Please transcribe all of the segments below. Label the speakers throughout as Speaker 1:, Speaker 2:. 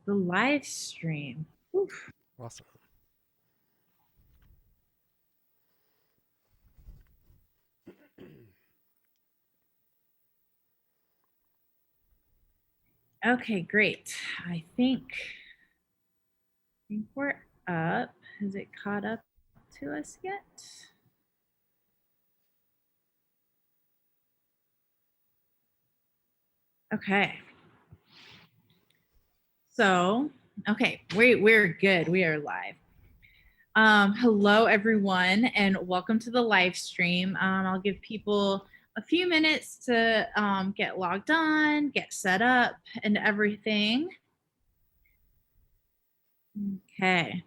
Speaker 1: the live stream. Oof.
Speaker 2: Awesome.
Speaker 1: Okay, great. I think we're up. Has it caught up to us yet? Okay. So, okay, we're good. We are live. Hello, everyone, and welcome to the live stream. I'll give people a few minutes to get logged on, get set up, and everything. Okay.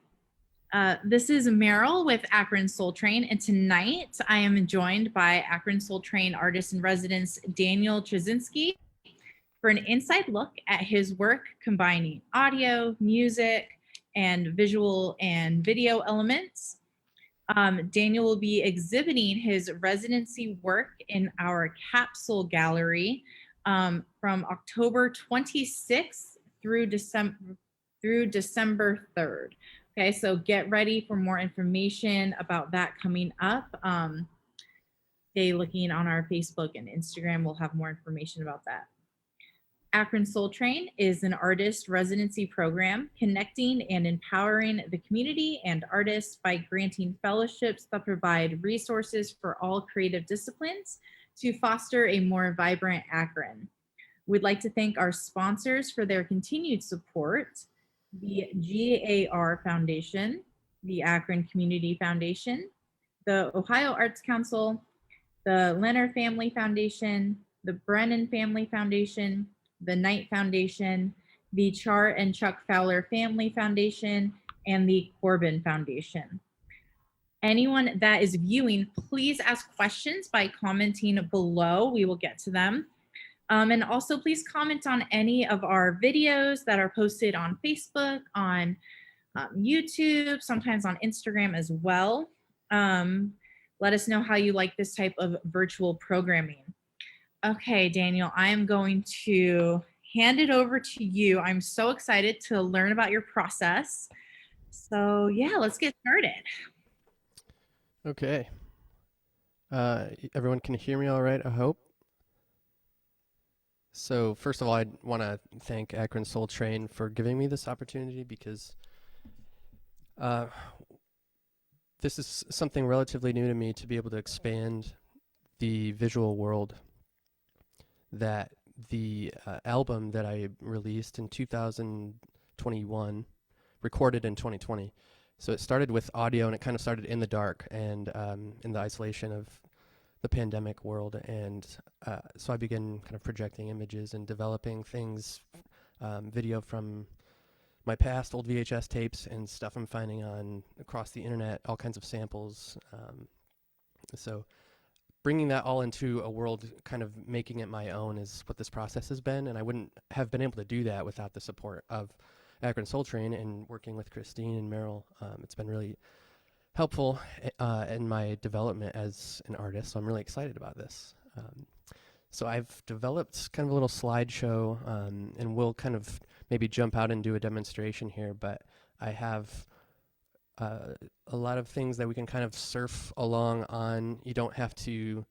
Speaker 1: This is Meryl with Akron Soul Train, and tonight I am joined by Akron Soul Train artist in residence Daniel Trzcinski for an inside look at his work combining audio, music, and visual and video elements. Daniel will be exhibiting his residency work in our capsule gallery from October 26th through December 3rd. Okay, so get ready for more information about that coming up. Stay looking on our Facebook and Instagram. We'll have more information about that. Akron Soul Train is an artist residency program connecting and empowering the community and artists by granting fellowships that provide resources for all creative disciplines to foster a more vibrant Akron. We'd like to thank our sponsors for their continued support: the GAR Foundation, the Akron Community Foundation, the Ohio Arts Council, the Leonard Family Foundation, the Brennan Family Foundation, the Knight Foundation, the Char and Chuck Fowler Family Foundation, and the Corbin Foundation. Anyone that is viewing, please ask questions by commenting below. We will get to them. And also please comment on any of our videos that are posted on Facebook, on YouTube, sometimes on Instagram as well. Let us know how you like this type of virtual programming. Okay, Daniel, I am going to hand it over to you. I'm so excited to learn about your process. So yeah, let's get started.
Speaker 2: Okay. Everyone can hear me all right, I hope. So first of all, I want to thank Akron Soul Train for giving me this opportunity because this is something relatively new to me, to be able to expand the visual world that the album that I released in 2021 recorded in 2020. So it started with audio, and it kind of started in the dark and in the isolation of the pandemic world. And so I began kind of projecting images and developing things, video from my past old VHS tapes and stuff I'm finding on across the internet, all kinds of samples. So bringing that all into a world, kind of making it my own, is what this process has been. And I wouldn't have been able to do that without the support of Akron Soul Train and working with Christine and Meryl. It's been really helpful in my development as an artist. So I'm really excited about this. So I've developed kind of a little slideshow, and we'll kind of maybe jump out and do a demonstration here, but I have a lot of things that we can kind of surf along on. You don't have to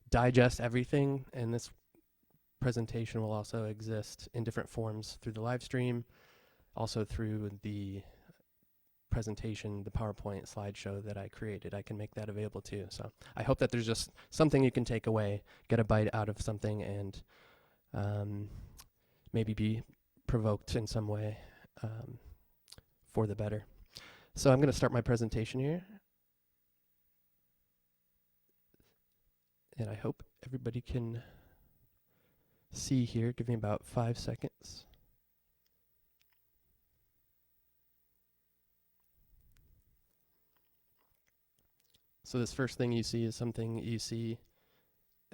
Speaker 2: digest everything, and this presentation will also exist in different forms through the live stream, also through the presentation, the PowerPoint slideshow that I created. I can make that available too. So I hope that there's just something you can take away, get a bite out of something, and maybe be provoked in some way for the better. So I'm going to start my presentation here. And I hope everybody can see here. Give me about 5 seconds. So this first thing you see is something you see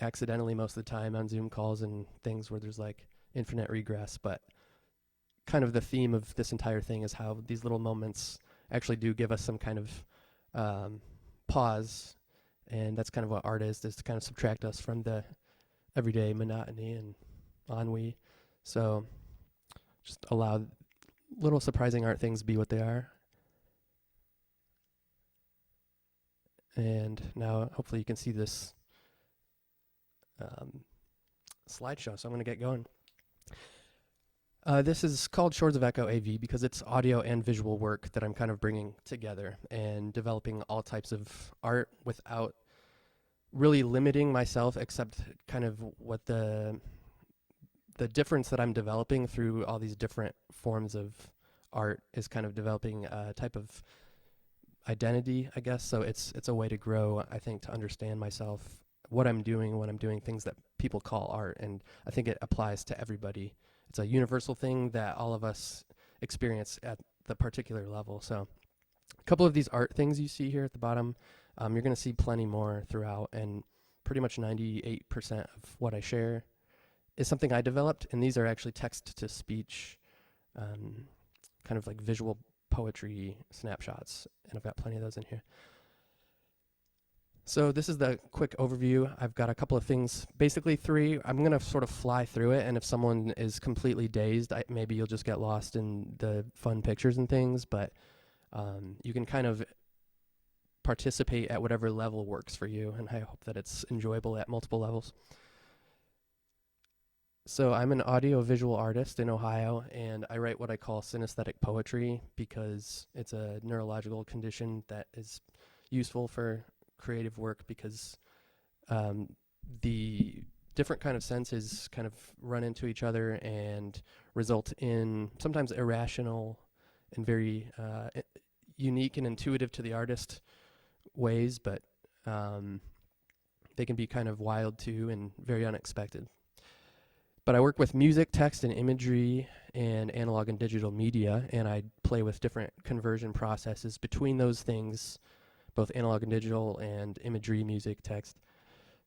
Speaker 2: accidentally most of the time on Zoom calls and things where there's like infinite regress, but kind of the theme of this entire thing is how these little moments actually do give us some kind of pause, and that's kind of what art is to kind of subtract us from the everyday monotony and ennui. So just allow little surprising art things be what they are. And now hopefully you can see this slideshow, so I'm going to get going. This is called Shores of Echo AV because it's audio and visual work that I'm kind of bringing together and developing all types of art without really limiting myself, except kind of what the difference that I'm developing through all these different forms of art is kind of developing a type of identity, I guess. So it's a way to grow, I think, to understand myself, what I'm doing when I'm doing things that people call art, and I think it applies to everybody. It's a universal thing that all of us experience at the particular level. So a couple of these art things you see here at the bottom, you're going to see plenty more throughout, and pretty much 98% of what I share is something I developed, and these are actually text-to-speech, kind of like visual poetry snapshots, and I've got plenty of those in here. So this is the quick overview. I've got a couple of things, basically 3. I'm going to sort of fly through it, and if someone is completely dazed, maybe you'll just get lost in the fun pictures and things, but you can kind of participate at whatever level works for you, and I hope that it's enjoyable at multiple levels. So I'm an audio-visual artist in Ohio, and I write what I call synesthetic poetry because it's a neurological condition that is useful for creative work because the different kind of senses kind of run into each other and result in sometimes irrational and very unique and intuitive to the artist ways, but they can be kind of wild too and very unexpected. But I work with music, text, and imagery, and analog and digital media, and I play with different conversion processes between those things, both analog and digital, and imagery, music, text.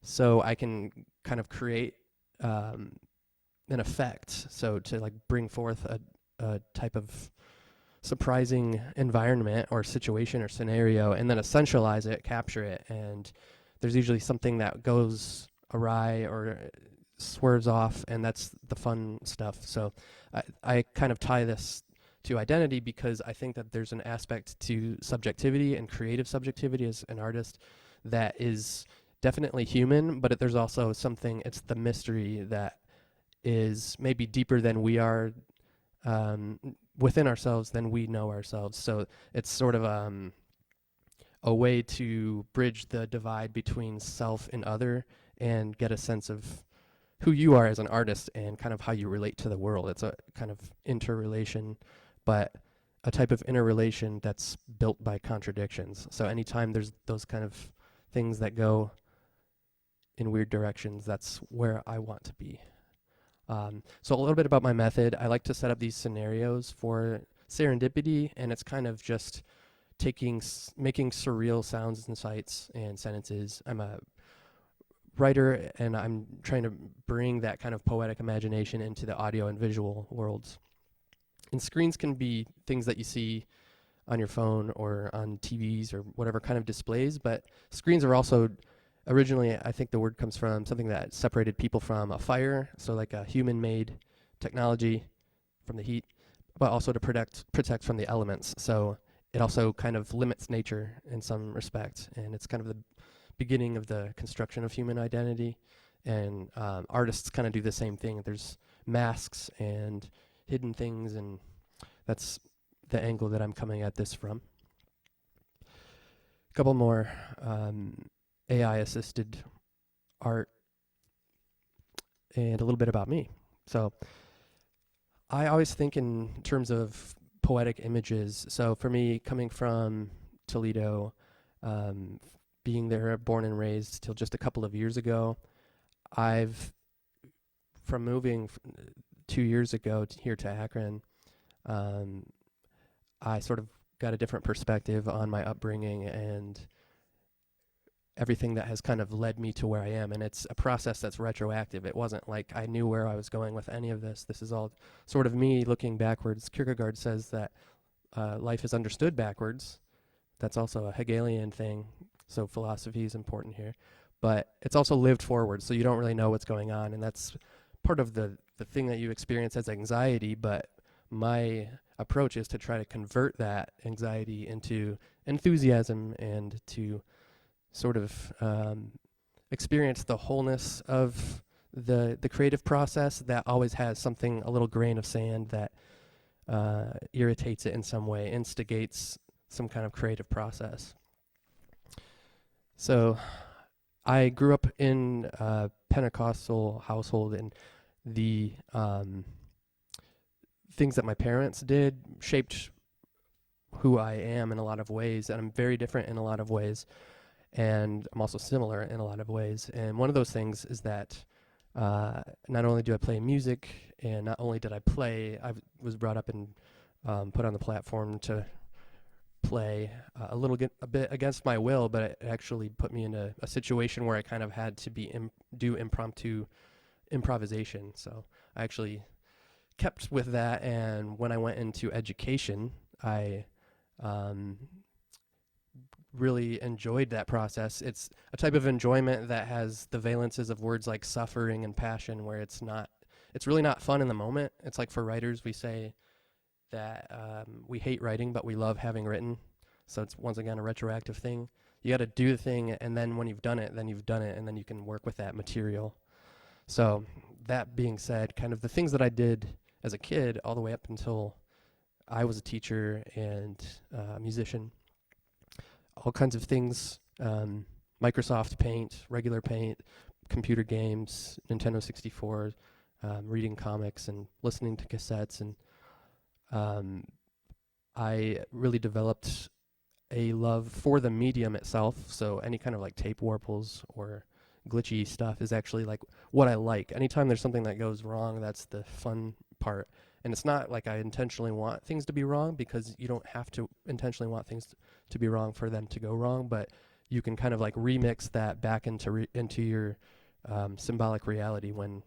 Speaker 2: So I can kind of create an effect, so to like bring forth a type of surprising environment or situation or scenario, and then essentialize it, capture it, and there's usually something that goes awry or swerves off, and that's the fun stuff. So I kind of tie this to identity because I think that there's an aspect to subjectivity and creative subjectivity as an artist that is definitely human, but there's also something, it's the mystery that is maybe deeper than we are within ourselves than we know ourselves. So it's sort of a way to bridge the divide between self and other and get a sense of who you are as an artist and kind of how you relate to the world. It's a kind of interrelation, but a type of interrelation that's built by contradictions. So anytime there's those kind of things that go in weird directions, that's where I want to be. So a little bit about my method. I like to set up these scenarios for serendipity, and it's kind of just making surreal sounds and sights and sentences. I'm a writer, and I'm trying to bring that kind of poetic imagination into the audio and visual worlds. And screens can be things that you see on your phone or on TVs or whatever kind of displays, but screens are also, originally I think the word comes from something that separated people from a fire, so like a human-made technology from the heat, but also to protect from the elements. So it also kind of limits nature in some respect, and it's kind of the beginning of the construction of human identity, and artists kind of do the same thing. There's masks and hidden things, and that's the angle that I'm coming at this from. A couple more AI-assisted art and a little bit about me. So I always think in terms of poetic images. So for me, coming from Toledo, being there, born and raised till just a couple of years ago, from moving 2 years ago here to Akron, I sort of got a different perspective on my upbringing and everything that has kind of led me to where I am. And it's a process that's retroactive. It wasn't like I knew where I was going with any of this. This is all sort of me looking backwards. Kierkegaard says that life is understood backwards. That's also a Hegelian thing. So philosophy is important here, but it's also lived forward. So you don't really know what's going on. And that's part of the thing that you experience as anxiety. But my approach is to try to convert that anxiety into enthusiasm and to sort of experience the wholeness of the creative process that always has something, a little grain of sand that irritates it in some way, instigates some kind of creative process. So I grew up in a Pentecostal household, and the things that my parents did shaped who I am in a lot of ways, and I'm very different in a lot of ways, and I'm also similar in a lot of ways. And one of those things is that not only do I play music, and not only did I play, I was brought up and put on the platform to play a bit against my will, but it actually put me into a situation where I kind of had to do impromptu improvisation. So I actually kept with that, and when I went into education, I really enjoyed that process. It's a type of enjoyment that has the valences of words like suffering and passion, where it's really not fun in the moment. It's like for writers, we say that we hate writing, but we love having written. So it's once again a retroactive thing. You got to do the thing, and then when you've done it, then you've done it, and then you can work with that material. So that being said, kind of the things that I did as a kid all the way up until I was a teacher and a musician, all kinds of things, Microsoft Paint, regular Paint, computer games, Nintendo 64, reading comics and listening to cassettes, and I really developed a love for the medium itself. So any kind of like tape warples or glitchy stuff is actually like what I like. Anytime there's something that goes wrong, that's the fun part. And it's not like I intentionally want things to be wrong, because you don't have to intentionally want things to be wrong for them to go wrong, but you can kind of like remix that back into your symbolic reality when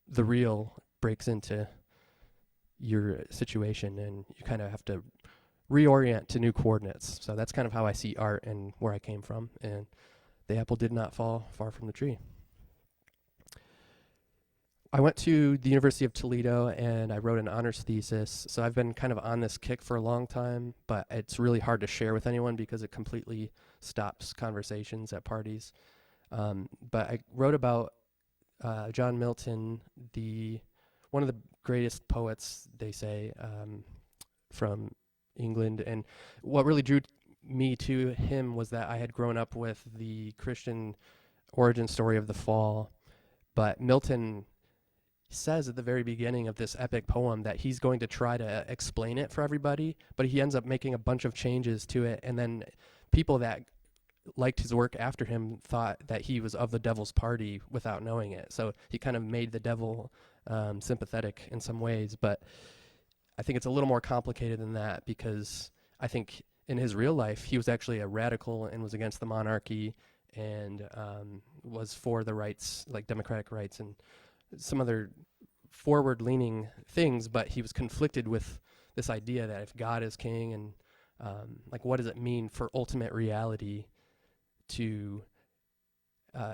Speaker 2: the real breaks into your situation, and you kind of have to reorient to new coordinates. So that's kind of how I see art and where I came from, and the apple did not fall far from the tree. I went to the University of Toledo and I wrote an honors thesis. So I've been kind of on this kick for a long time, but it's really hard to share with anyone because it completely stops conversations at parties. But I wrote about John Milton, one of the greatest poets, they say, from England. And what really drew me to him was that I had grown up with the Christian origin story of the fall. But Milton says at the very beginning of this epic poem that he's going to try to explain it for everybody, but he ends up making a bunch of changes to it, and then people that liked his work after him thought that he was of the devil's party without knowing it. So he kind of made the devil sympathetic in some ways, but I think it's a little more complicated than that, because I think in his real life he was actually a radical and was against the monarchy and was for the rights, like democratic rights and some other forward-leaning things, but he was conflicted with this idea that if God is king, and like what does it mean for ultimate reality to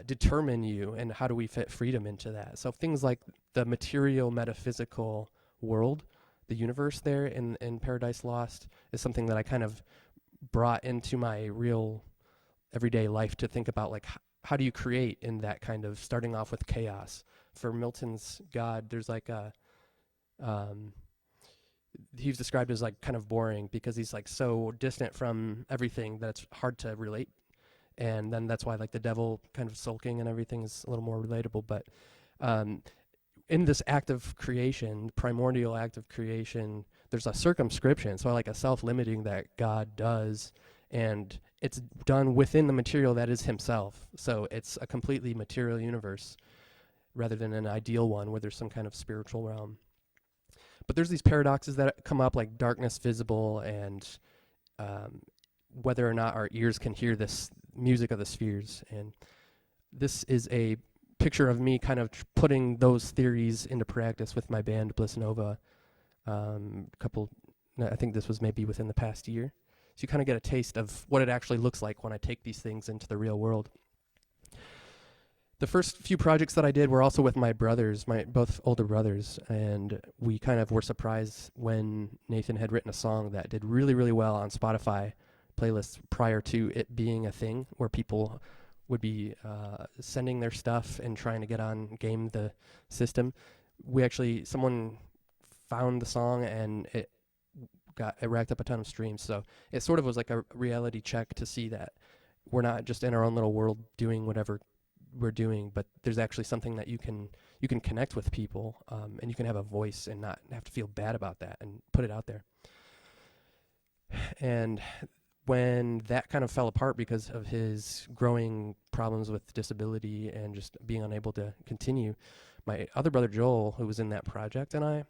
Speaker 2: determine you, and how do we fit freedom into that? So things like the material metaphysical world, the universe there in Paradise Lost, is something that I kind of brought into my real everyday life to think about, like how do you create in that kind of starting off with chaos. For Milton's God, there's like he's described as like kind of boring because he's like so distant from everything that it's hard to relate. And then that's why like the devil kind of sulking and everything is a little more relatable. But in this act of creation, primordial act of creation, there's a circumscription, so like a self-limiting that God does, and it's done within the material that is himself. So it's a completely material universe rather than an ideal one where there's some kind of spiritual realm. But there's these paradoxes that come up, like darkness visible, and whether or not our ears can hear this music of the spheres. And this is a picture of me kind of putting those theories into practice with my band Bliss Nova. I think this was maybe within the past year. So you kind of get a taste of what it actually looks like when I take these things into the real world. The first few projects that I did were also with my brothers, my both older brothers, and we kind of were surprised when Nathan had written a song that did really, really well on Spotify playlists prior to it being a thing where people would be sending their stuff and trying to get on game the system. Someone found the song and it racked up a ton of streams. So it sort of was like a reality check to see that we're not just in our own little world doing whatever we're doing, but there's actually something that you can connect with people, and you can have a voice and not have to feel bad about that and put it out there. And when that kind of fell apart because of his growing problems with disability and just being unable to continue, my other brother Joel, who was in that project, and I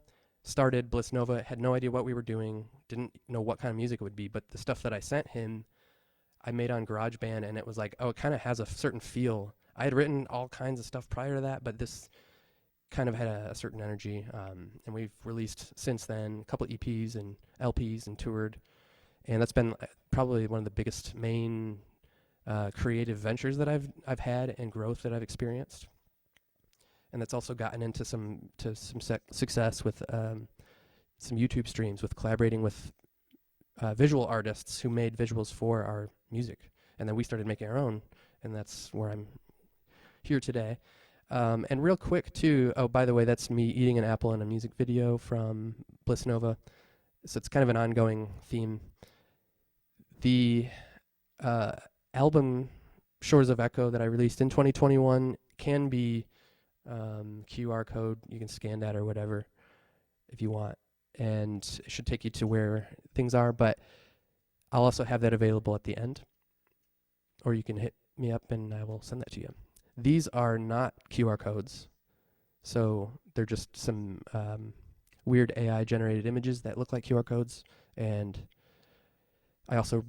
Speaker 2: started Bliss Nova, had no idea what we were doing, didn't know what kind of music it would be, but the stuff that I sent him, I made on GarageBand, and it was like, oh, it kind of has a certain feel. I had written all kinds of stuff prior to that, but this kind of had a certain energy, and we've released since then a couple EPs and LPs and toured, and that's been probably one of the biggest main creative ventures that I've had and growth that I've experienced. And that's also gotten into some success with some YouTube streams, with collaborating with visual artists who made visuals for our music, and then we started making our own, and that's where I'm here today. And real quick too, oh, by the way, that's me eating an apple in a music video from Bliss Nova, so it's kind of an ongoing theme. The album Shores of Echo that I released in 2021 can be QR code. You can scan that or whatever if you want, and it should take you to where things are, but I'll also have that available at the end, or you can hit me up and I will send that to you. These are not QR codes, so they're just some weird AI generated images that look like QR codes, and I also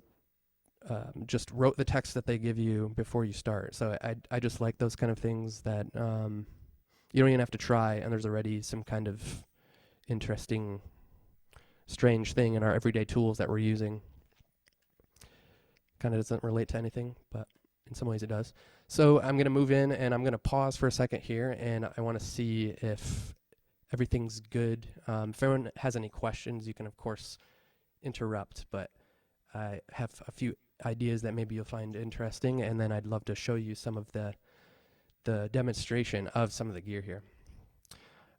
Speaker 2: just wrote the text that they give you before you start. So I just like those kind of things that you don't even have to try, and there's already some kind of interesting, strange thing in our everyday tools that we're using. Kind of doesn't relate to anything, but in some ways it does. So I'm going to move in, and I'm going to pause for a second here, and I want to see if everything's good. If anyone has any questions, you can, of course, interrupt, but I have a few ideas that maybe you'll find interesting, and then I'd love to show you some of the demonstration of some of the gear here.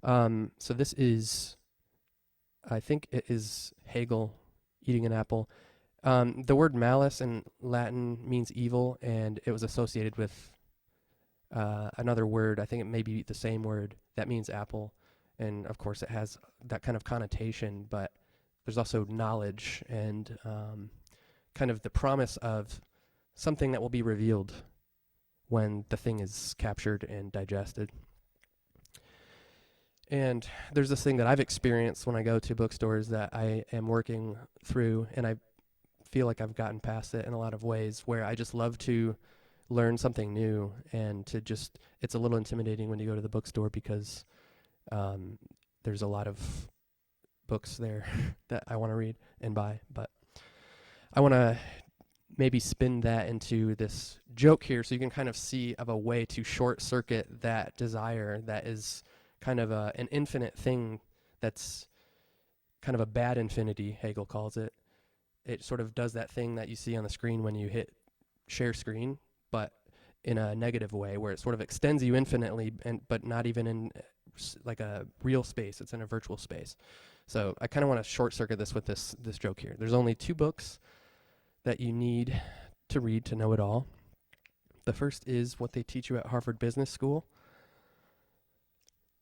Speaker 2: So this is, I think it is Hegel eating an apple. The word malice in Latin means evil, and it was associated with another word. I think it may be the same word that means apple, and of course it has that kind of connotation, but there's also knowledge and kind of the promise of something that will be revealed when the thing is captured and digested. And there's this thing that I've experienced when I go to bookstores that I am working through, and I feel like I've gotten past it in a lot of ways, where I just love to learn something new, and to just, it's a little intimidating when you go to the bookstore because there's a lot of books there that I want to read and buy, but I want to maybe spin that into this joke here so you can kind of see of a way to short circuit that desire that is kind of an infinite thing, that's kind of a bad infinity, Hegel calls it. It sort of does that thing that you see on the screen when you hit share screen, but in a negative way, where it sort of extends you infinitely, but not even in like a real space. It's in a virtual space. So I kind of want to short circuit this with this joke here. There's only 2 books that you need to read to know it all. The first is what they teach you at Harvard Business School,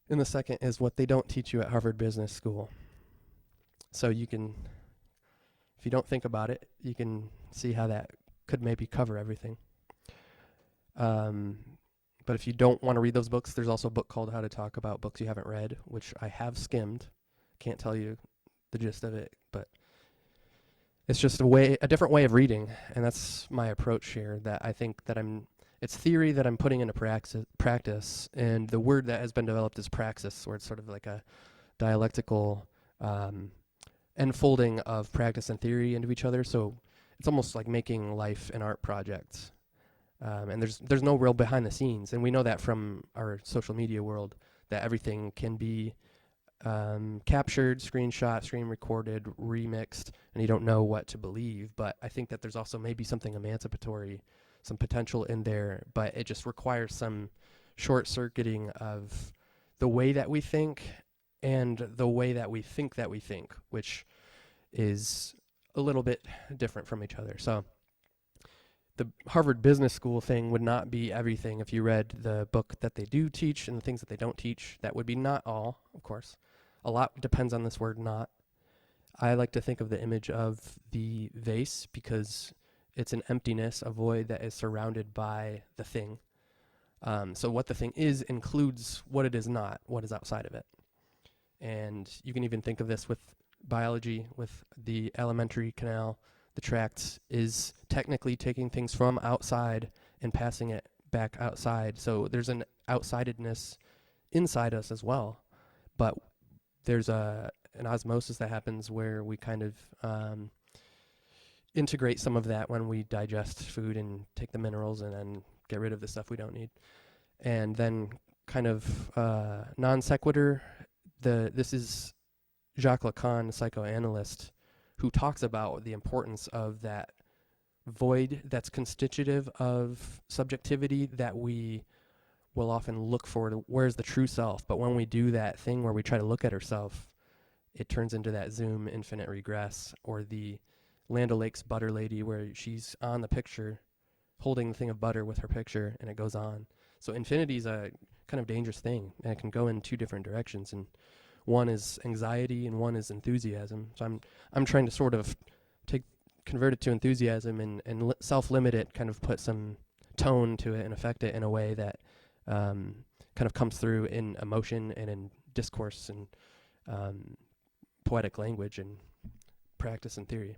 Speaker 2: and the second is what they don't teach you at Harvard Business School. So you can, if you don't think about it, you can see how that could maybe cover everything. But if you don't want to read those books, there's also a book called How to Talk About Books You Haven't Read, which I have skimmed. Can't tell you the gist of it, but it's just a different way of reading, and that's my approach here, that I think that it's theory that I'm putting into practice, and the word that has been developed is praxis, where it's sort of like a dialectical enfolding of practice and theory into each other. So it's almost like making life an art project. And there's no real behind the scenes, and we know that from our social media world, that everything can be captured, screenshot, screen recorded, remixed, and you don't know what to believe. But I think that there's also maybe something emancipatory, some potential in there, but it just requires some short circuiting of the way that we think and the way that we think, which is a little bit different from each other. So the Harvard Business School thing would not be everything if you read the book that they do teach and the things that they don't teach. That would be not all, of course. A lot depends on this word not. I like to think of the image of the vase because it's an emptiness, a void that is surrounded by the thing. So what the thing is includes what it is not, what is outside of it. And you can even think of this with biology, with the alimentary canal. The tract is technically taking things from outside and passing it back outside. So there's an outsidedness inside us as well. But there's an osmosis that happens where we kind of integrate some of that when we digest food and take the minerals and then get rid of the stuff we don't need. And then kind of non sequitur, this is Jacques Lacan, a psychoanalyst, who talks about the importance of that void that's constitutive of subjectivity that we will often look for. Where's the true self? But when we do that thing where we try to look at ourselves, it turns into that zoom infinite regress, or the Land O'Lakes butter lady where she's on the picture holding the thing of butter with her picture and it goes on. So infinity is a kind of dangerous thing, and it can go in two different directions, and one is anxiety and one is enthusiasm. So I'm trying to sort of convert it to enthusiasm and self-limit it, kind of put some tone to it and affect it in a way that kind of comes through in emotion and in discourse and poetic language and practice and theory.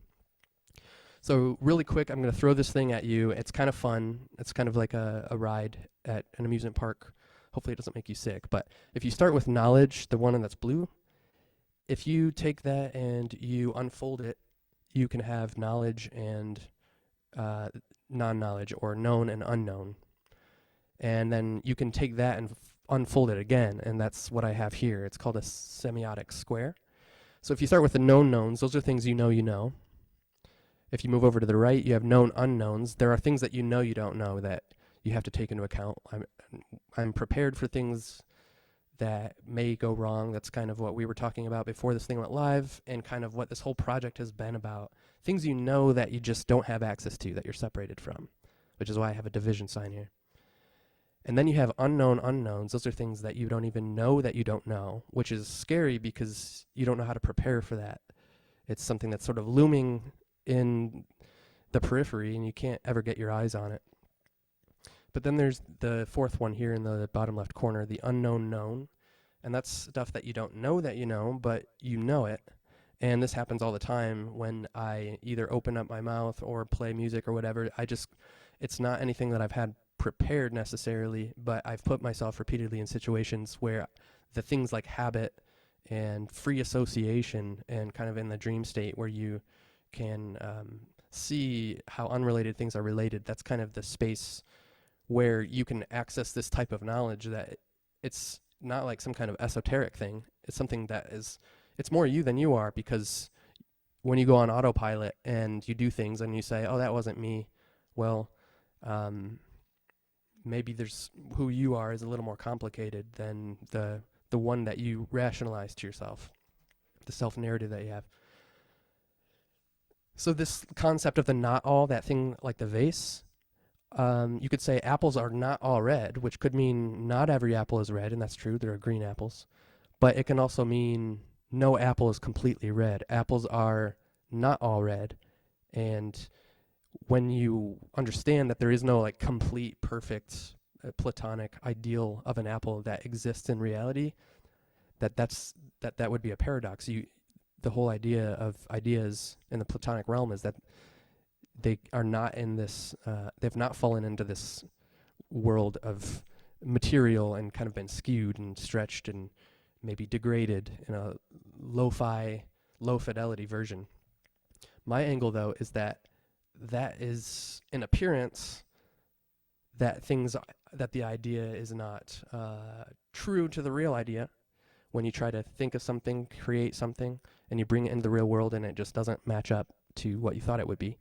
Speaker 2: So really quick, I'm going to throw this thing at you. It's kind of fun. It's kind of like a ride at an amusement park. Hopefully it doesn't make you sick. But if you start with knowledge, the one that's blue, if you take that and you unfold it, you can have knowledge and non-knowledge, or known and unknown. And then you can take that and unfold it again, and that's what I have here. It's called a semiotic square. So if you start with the known knowns, those are things you know. If you move over to the right, you have known unknowns. There are things that you don't know that you have to take into account. I'm prepared for things that may go wrong. That's kind of what we were talking about before this thing went live, and kind of what this whole project has been about. Things you know that you just don't have access to, that you're separated from, which is why I have a division sign here. And then you have unknown unknowns. Those are things that you don't even know that you don't know, which is scary because you don't know how to prepare for that. It's something that's sort of looming in the periphery and you can't ever get your eyes on it. But then there's the fourth one here in the bottom left corner, the unknown known. And that's stuff that you don't know that you know, but you know it. And this happens all the time when I either open up my mouth or play music or whatever. It's not anything that I've had prepared necessarily, but I've put myself repeatedly in situations where the things like habit and free association and kind of in the dream state where you can see how unrelated things are related, that's kind of the space where you can access this type of knowledge, that it's not like some kind of esoteric thing. It's something that it's more you than you are, because when you go on autopilot and you do things and you say, oh, that wasn't me, well, maybe there's who you are is a little more complicated than the one that you rationalize to yourself, the self-narrative that you have. So this concept of the not all, that thing like the vase, you could say apples are not all red, which could mean not every apple is red, and that's true, there are green apples. But it can also mean no apple is completely red. Apples are not all red, and when you understand that there is no like complete, perfect, platonic ideal of an apple that exists in reality, that would be a paradox. The whole idea of ideas in the platonic realm is that they are not in this, they've not fallen into this world of material and kind of been skewed and stretched and maybe degraded in a lo-fi, low-fidelity version. My angle, though, is that is an appearance that that the idea is not true to the real idea. When you try to think of something, create something, and you bring it into the real world and it just doesn't match up to what you thought it would be.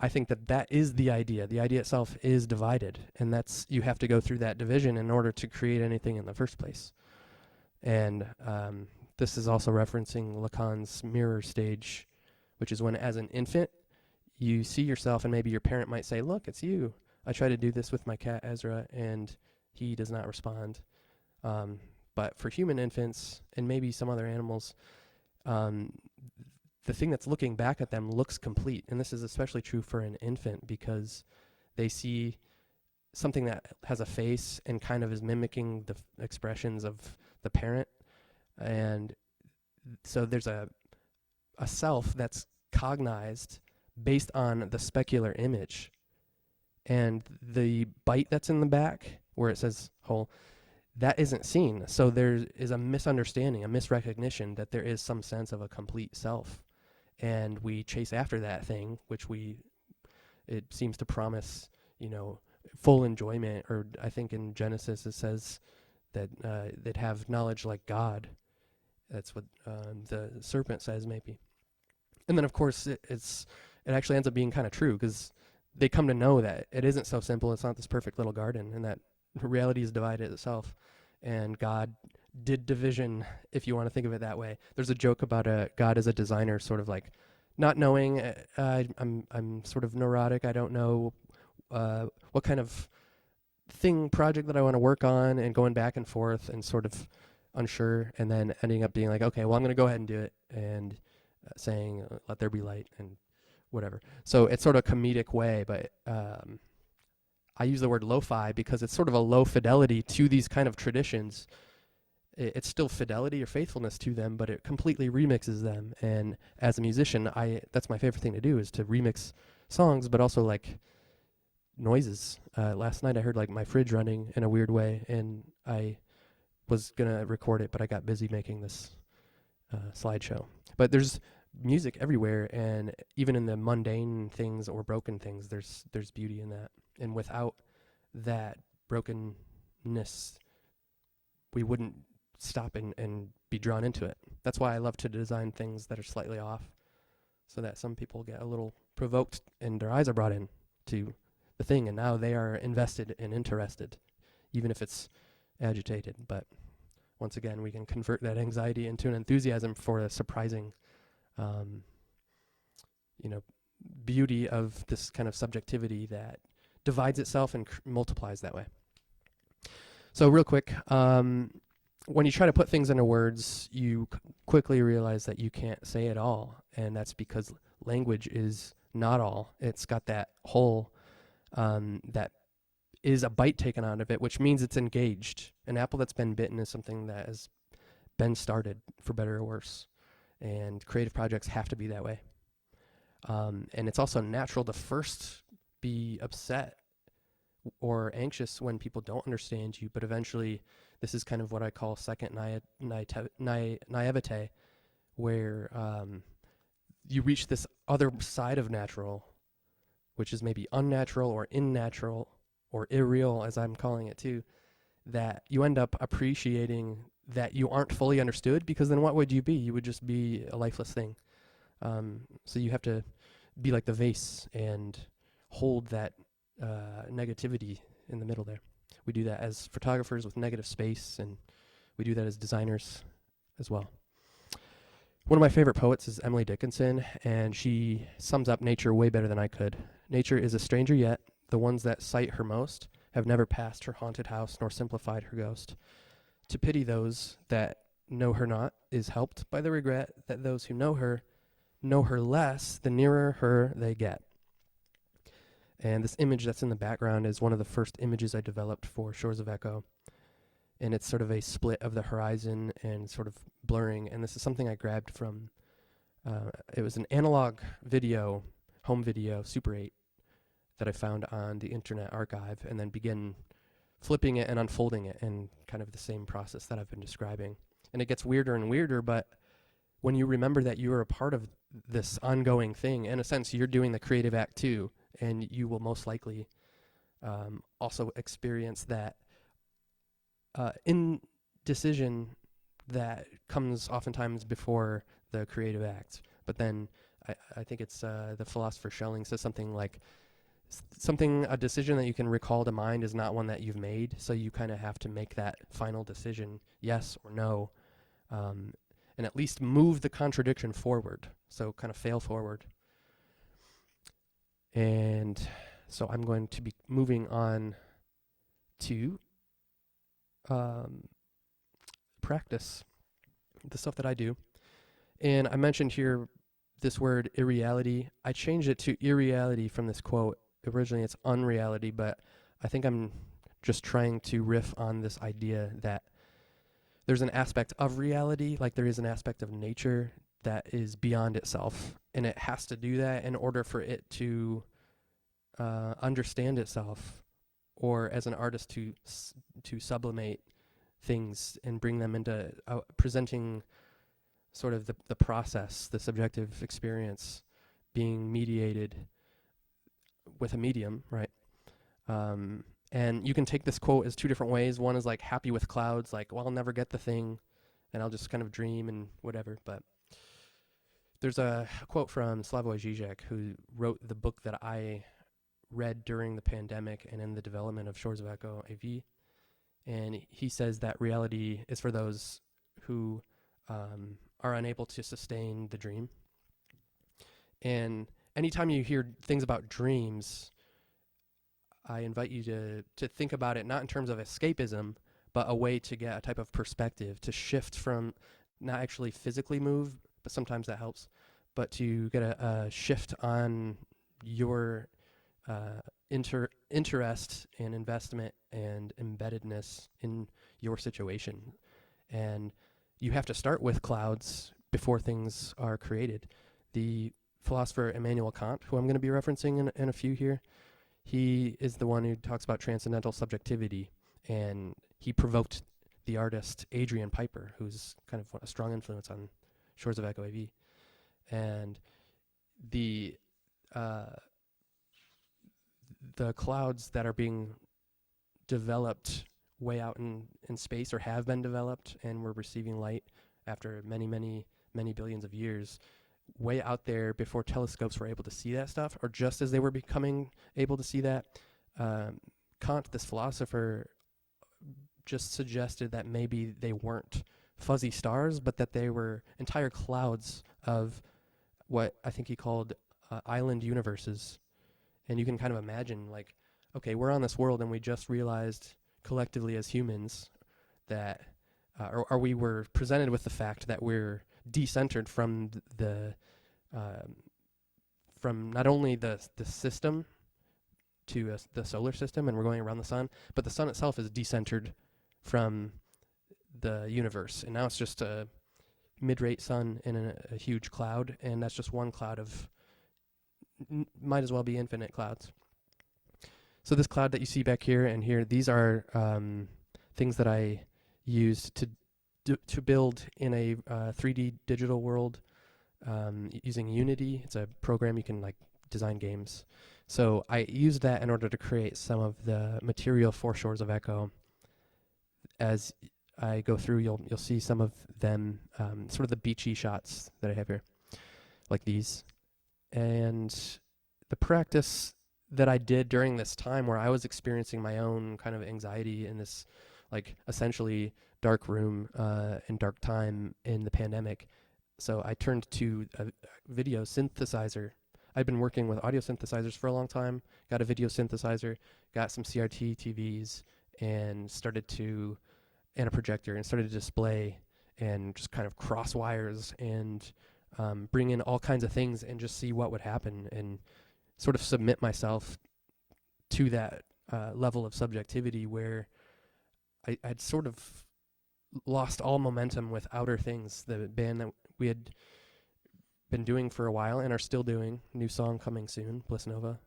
Speaker 2: I think that that is the idea. The idea itself is divided, and that's, you have to go through that division in order to create anything in the first place. And this is also referencing Lacan's mirror stage, which is when, as an infant, you see yourself, and maybe your parent might say, "Look, it's you. I try to do this with my cat Ezra, and he does not respond." But for human infants, and maybe some other animals, the thing that's looking back at them looks complete. And this is especially true for an infant, because they see something that has a face and kind of is mimicking the expressions of the parent. And so there's a self that's cognized based on the specular image. And the bite that's in the back, where it says whole, that isn't seen. So there is a misunderstanding, a misrecognition that there is some sense of a complete self. And we chase after that thing, which it seems to promise, full enjoyment. Or I think in Genesis it says that they'd have knowledge like God. That's what the serpent says, maybe. And then, of course, it actually ends up being kind of true, because they come to know that it isn't so simple. It's not this perfect little garden, and that reality is divided itself. And God did division, if you want to think of it that way. There's a joke about God as a designer, sort of like not knowing. I'm sort of neurotic. I don't know what kind of project that I want to work on, and going back and forth and sort of unsure, and then ending up being like, okay, well, I'm going to go ahead and do it, and saying, let there be light, and whatever. So it's sort of a comedic way, but I use the word lo-fi because it's sort of a low fidelity to these kind of traditions. It's still fidelity or faithfulness to them, but it completely remixes them. And as a musician, that's my favorite thing to do, is to remix songs, but also like noises. Last night I heard like my fridge running in a weird way, and I was gonna record it, but I got busy making this slideshow. But there's music everywhere, and even in the mundane things or broken things, there's beauty in that. And without that brokenness, we wouldn't stop and be drawn into it. That's why I love to design things that are slightly off, so that some people get a little provoked and their eyes are brought in to the thing, and now they are invested and interested, even if it's agitated. But once again, we can convert that anxiety into an enthusiasm for a surprising beauty of this kind of subjectivity that divides itself and multiplies that way. So real quick, when you try to put things into words, you quickly realize that you can't say it all, and that's because language is not all. It's got that whole that is a bite taken out of it, which means it's engaged. An apple that's been bitten is something that has been started, for better or worse. And creative projects have to be that way. And it's also natural to first be upset or anxious when people don't understand you, but eventually this is kind of what I call second naivete, where you reach this other side of natural, which is maybe unnatural or innatural or irreal, as I'm calling it too, that you end up appreciating that you aren't fully understood, because then what would you be? You would just be a lifeless thing. So you have to be like the vase and hold that negativity in the middle there. We do that as photographers with negative space, and we do that as designers as well. One of my favorite poets is Emily Dickinson, and she sums up nature way better than I could. Nature is a stranger yet. The ones that sight her most have never passed her haunted house nor simplified her ghost. To pity those that know her not is helped by the regret that those who know her less the nearer her they get. And this image that's in the background is one of the first images I developed for Shores of Echo. And it's sort of a split of the horizon and sort of blurring. And this is something I grabbed from, it was an analog video, home video, Super 8, that I found on the Internet Archive, and then began flipping it and unfolding it in kind of the same process that I've been describing. And it gets weirder and weirder, but when you remember that you are a part of this ongoing thing, in a sense, you're doing the creative act too, and you will most likely also experience that indecision that comes oftentimes before the creative act. But then I think it's the philosopher Schelling says something like, a decision that you can recall to mind is not one that you've made, so you kind of have to make that final decision, yes or no, and at least move the contradiction forward, so kind of fail forward. And so I'm going to be moving on to practice, the stuff that I do. And I mentioned here this word irreality. I changed it to irreality from this quote. Originally it's unreality, but I think I'm just trying to riff on this idea that there's an aspect of reality, like there is an aspect of nature that is beyond itself, and it has to do that in order for it to understand itself, or as an artist to sublimate things and bring them into presenting sort of the process, the subjective experience being mediated with a medium, right? And you can take this quote as two different ways. One is like happy with clouds, like, well, I'll never get the thing and I'll just kind of dream and whatever. But there's a quote from Slavoj Žižek, who wrote the book that I read during the pandemic and in the development of Shores of Echo AV. And he says that reality is for those who are unable to sustain the dream. And anytime you hear things about dreams, I invite you to think about it not in terms of escapism, but a way to get a type of perspective, to shift from not actually physically move, but sometimes that helps, but to get a shift on your interest and investment and embeddedness in your situation. And you have to start with clouds before things are created. The philosopher Immanuel Kant, who I'm going to be referencing in a few here, he is the one who talks about transcendental subjectivity, and he provoked the artist Adrian Piper, who's kind of a strong influence on Shores of Echo AV. And the clouds that are being developed way out in space, or have been developed, and we're receiving light after many billions of years, way out there before telescopes were able to see that stuff, or just as they were becoming able to see that. Kant, this philosopher, just suggested that maybe they weren't fuzzy stars, but that they were entire clouds of what I think he called island universes. And you can kind of imagine, like, okay, we're on this world and we just realized collectively as humans that, or we were presented with the fact that we're decentered from from not only the system to the solar system, and we're going around the sun, but the sun itself is decentered from the universe, and now it's just a mid-rate sun in a huge cloud, and that's just one cloud of might as well be infinite clouds. So this cloud that you see back here and here, these are things that I used to build in a 3D digital world using Unity. It's a program you can like design games. So I used that in order to create some of the material for Shores of Echo. As I go through, you'll see some of them, sort of the beachy shots that I have here, like these. And the practice that I did during this time where I was experiencing my own kind of anxiety in this, like, essentially dark room and dark time in the pandemic. So I turned to a video synthesizer. I'd been working with audio synthesizers for a long time, got a video synthesizer, got some CRT TVs, and and a projector, and started to display and just kind of cross wires and bring in all kinds of things and just see what would happen, and sort of submit myself to that level of subjectivity where I'd sort of lost all momentum with Outer Things, the band that we had been doing for a while and are still doing. New song coming soon, Bliss Nova.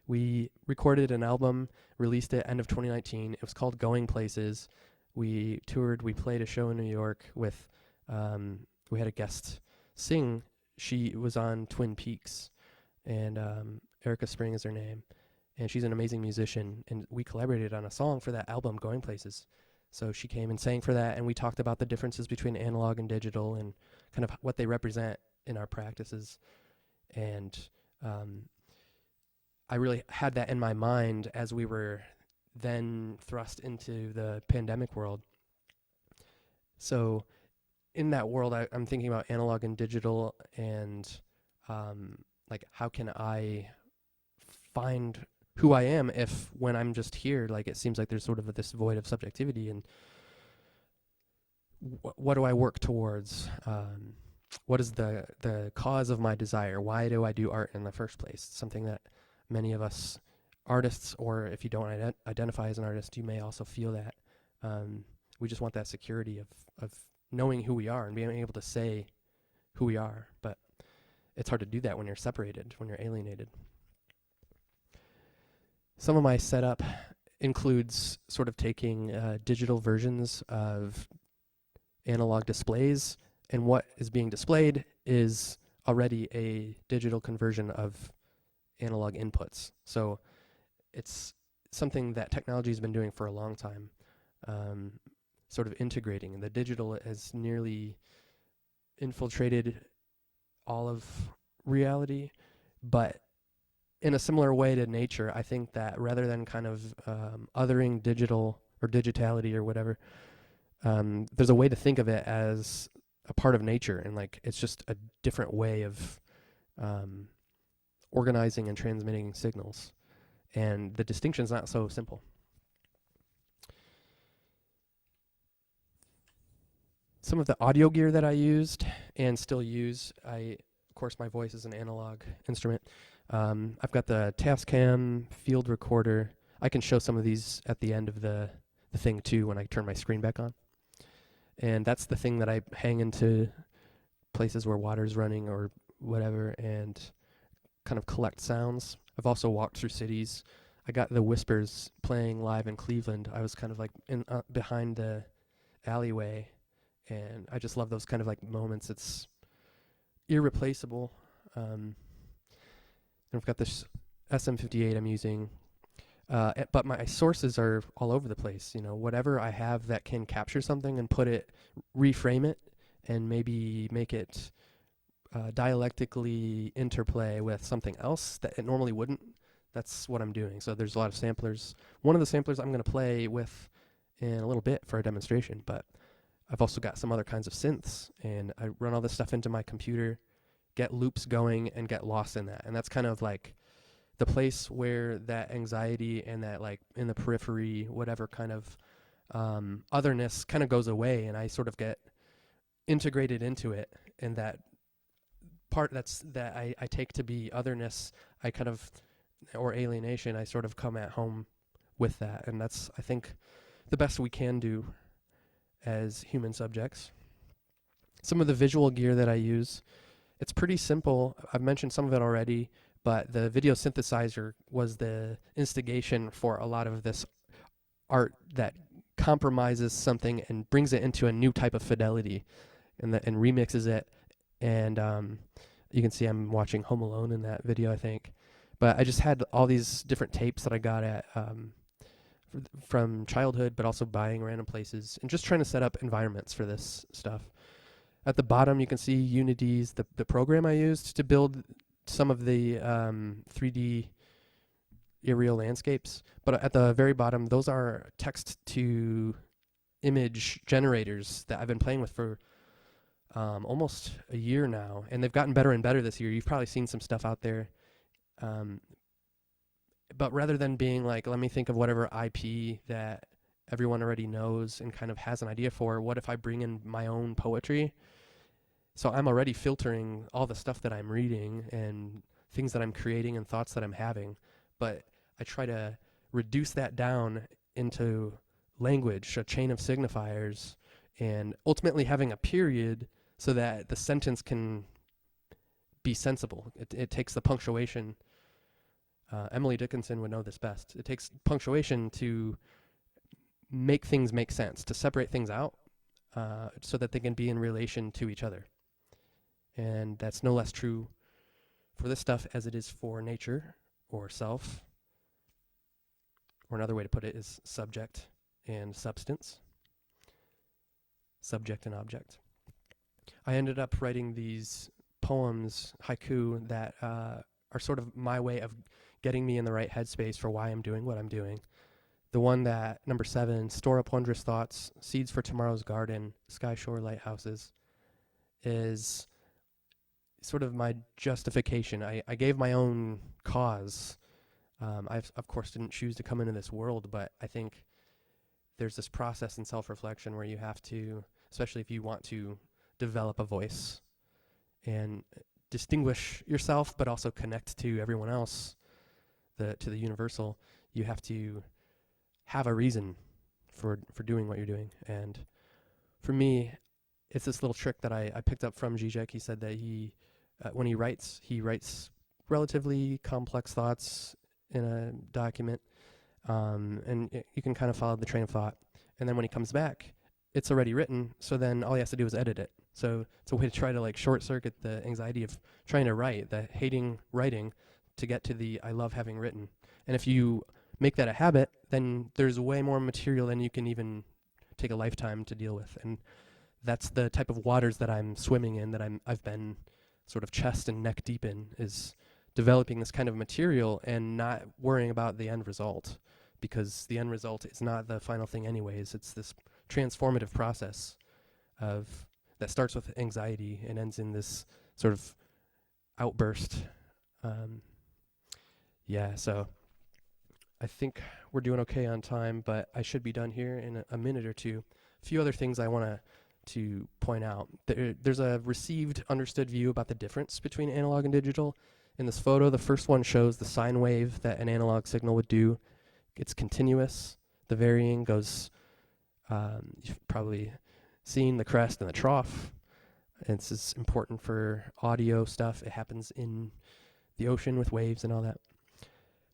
Speaker 2: We recorded an album, released it end of 2019. It was called Going Places. We toured, we played a show in New York with, we had a guest sing. She was on Twin Peaks, and Erica Spring is her name. and she's an amazing musician, and we collaborated on a song for that album, Going Places. So she came and sang for that, and we talked about the differences between analog and digital and kind of what they represent in our practices. And I really had that in my mind as we were then thrust into the pandemic world. So in that world, I'm thinking about analog and digital, and like, how can I find who I am if, when I'm just here, like, it seems like there's sort of this void of subjectivity, and what do I work towards? What is the cause of my desire? Why do I do art in the first place? Something that many of us artists, or if you don't identify as an artist, you may also feel that. We just want that security of knowing who we are and being able to say who we are. But it's hard to do that when you're separated, when you're alienated. Some of my setup includes sort of taking digital versions of analog displays, and what is being displayed is already a digital conversion of analog inputs. So it's something that technology has been doing for a long time, sort of integrating. And the digital has nearly infiltrated all of reality, but in a similar way to nature, I think that rather than kind of othering digital or digitality or whatever, there's a way to think of it as a part of nature, and like it's just a different way of organizing and transmitting signals. And the distinction's not so simple. Some of the audio gear that I used and still use, of course, my voice is an analog instrument. I've got the Tascam field recorder. I can show some of these at the end of the thing too when I turn my screen back on. And that's the thing that I hang into places where water's running or whatever and kind of collect sounds. I've also walked through cities. I got the Whispers playing live in Cleveland. I was kind of like behind the alleyway, and I just love those kind of like moments. It's irreplaceable. And I've got this SM58 I'm using, but my sources are all over the place. You know, whatever I have that can capture something and reframe it, and maybe make it dialectically interplay with something else that it normally wouldn't. That's what I'm doing. So there's a lot of samplers. One of the samplers I'm going to play with in a little bit for a demonstration, but I've also got some other kinds of synths, and I run all this stuff into my computer, get loops going, and get lost in that. And that's kind of like the place where that anxiety and that like in the periphery, whatever kind of otherness kind of goes away, and I sort of get integrated into it. And that part that I take to be otherness, I kind of, or alienation, I sort of come at home with that. And that's, I think, the best we can do as human subjects. Some of the visual gear that I use, it's pretty simple. I've mentioned some of it already, but the video synthesizer was the instigation for a lot of this art that compromises something and brings it into a new type of fidelity, and remixes it. And you can see I'm watching Home Alone in that video, I think. But I just had all these different tapes that I got at from childhood, but also buying random places, and just trying to set up environments for this stuff. At the bottom, you can see Unity's the program I used to build some of the 3D aerial landscapes. But at the very bottom, those are text to image generators that I've been playing with for almost a year now, and they've gotten better and better this year. You've probably seen some stuff out there. But rather than being like, let me think of whatever IP that everyone already knows and kind of has an idea for, what if I bring in my own poetry? So I'm already filtering all the stuff that I'm reading and things that I'm creating and thoughts that I'm having, but I try to reduce that down into language, a chain of signifiers, and ultimately having a period so that the sentence can be sensible. It takes the punctuation. Emily Dickinson would know this best. It takes punctuation to make things make sense, to separate things out so that they can be in relation to each other. And that's no less true for this stuff as it is for nature or self. or another way to put it is subject and substance, subject and object. I ended up writing these poems, haiku, that are sort of my way of getting me in the right headspace for why I'm doing what I'm doing. The one that, number 7, store up wondrous thoughts, seeds for tomorrow's garden, sky shore lighthouses, is sort of my justification. I gave my own cause. I, of course, didn't choose to come into this world, but I think there's this process in self-reflection where you have to, especially if you want to develop a voice and distinguish yourself, but also connect to everyone else, to the universal, you have to have a reason for doing what you're doing. And for me, it's this little trick that I picked up from Zizek. He said that when he writes relatively complex thoughts in a document, and you can kind of follow the train of thought. And then when he comes back, it's already written, so then all he has to do is edit it. So it's a way to try to like short circuit the anxiety of trying to write, the hating writing, to get to the I love having written. And if you make that a habit, then there's way more material than you can even take a lifetime to deal with. And that's the type of waters that I'm swimming in, that I've been sort of chest and neck deep in, is developing this kind of material and not worrying about the end result, because the end result is not the final thing anyways. It's this transformative process that starts with anxiety and ends in this sort of outburst. So I think we're doing okay on time, but I should be done here in a minute or two. A few other things I want to point out. There's a received, understood view about the difference between analog and digital. In this photo, the first one shows the sine wave that an analog signal would do. It's continuous. The varying goes, you've probably seen the crest and the trough. And this is important for audio stuff. It happens in the ocean with waves and all that.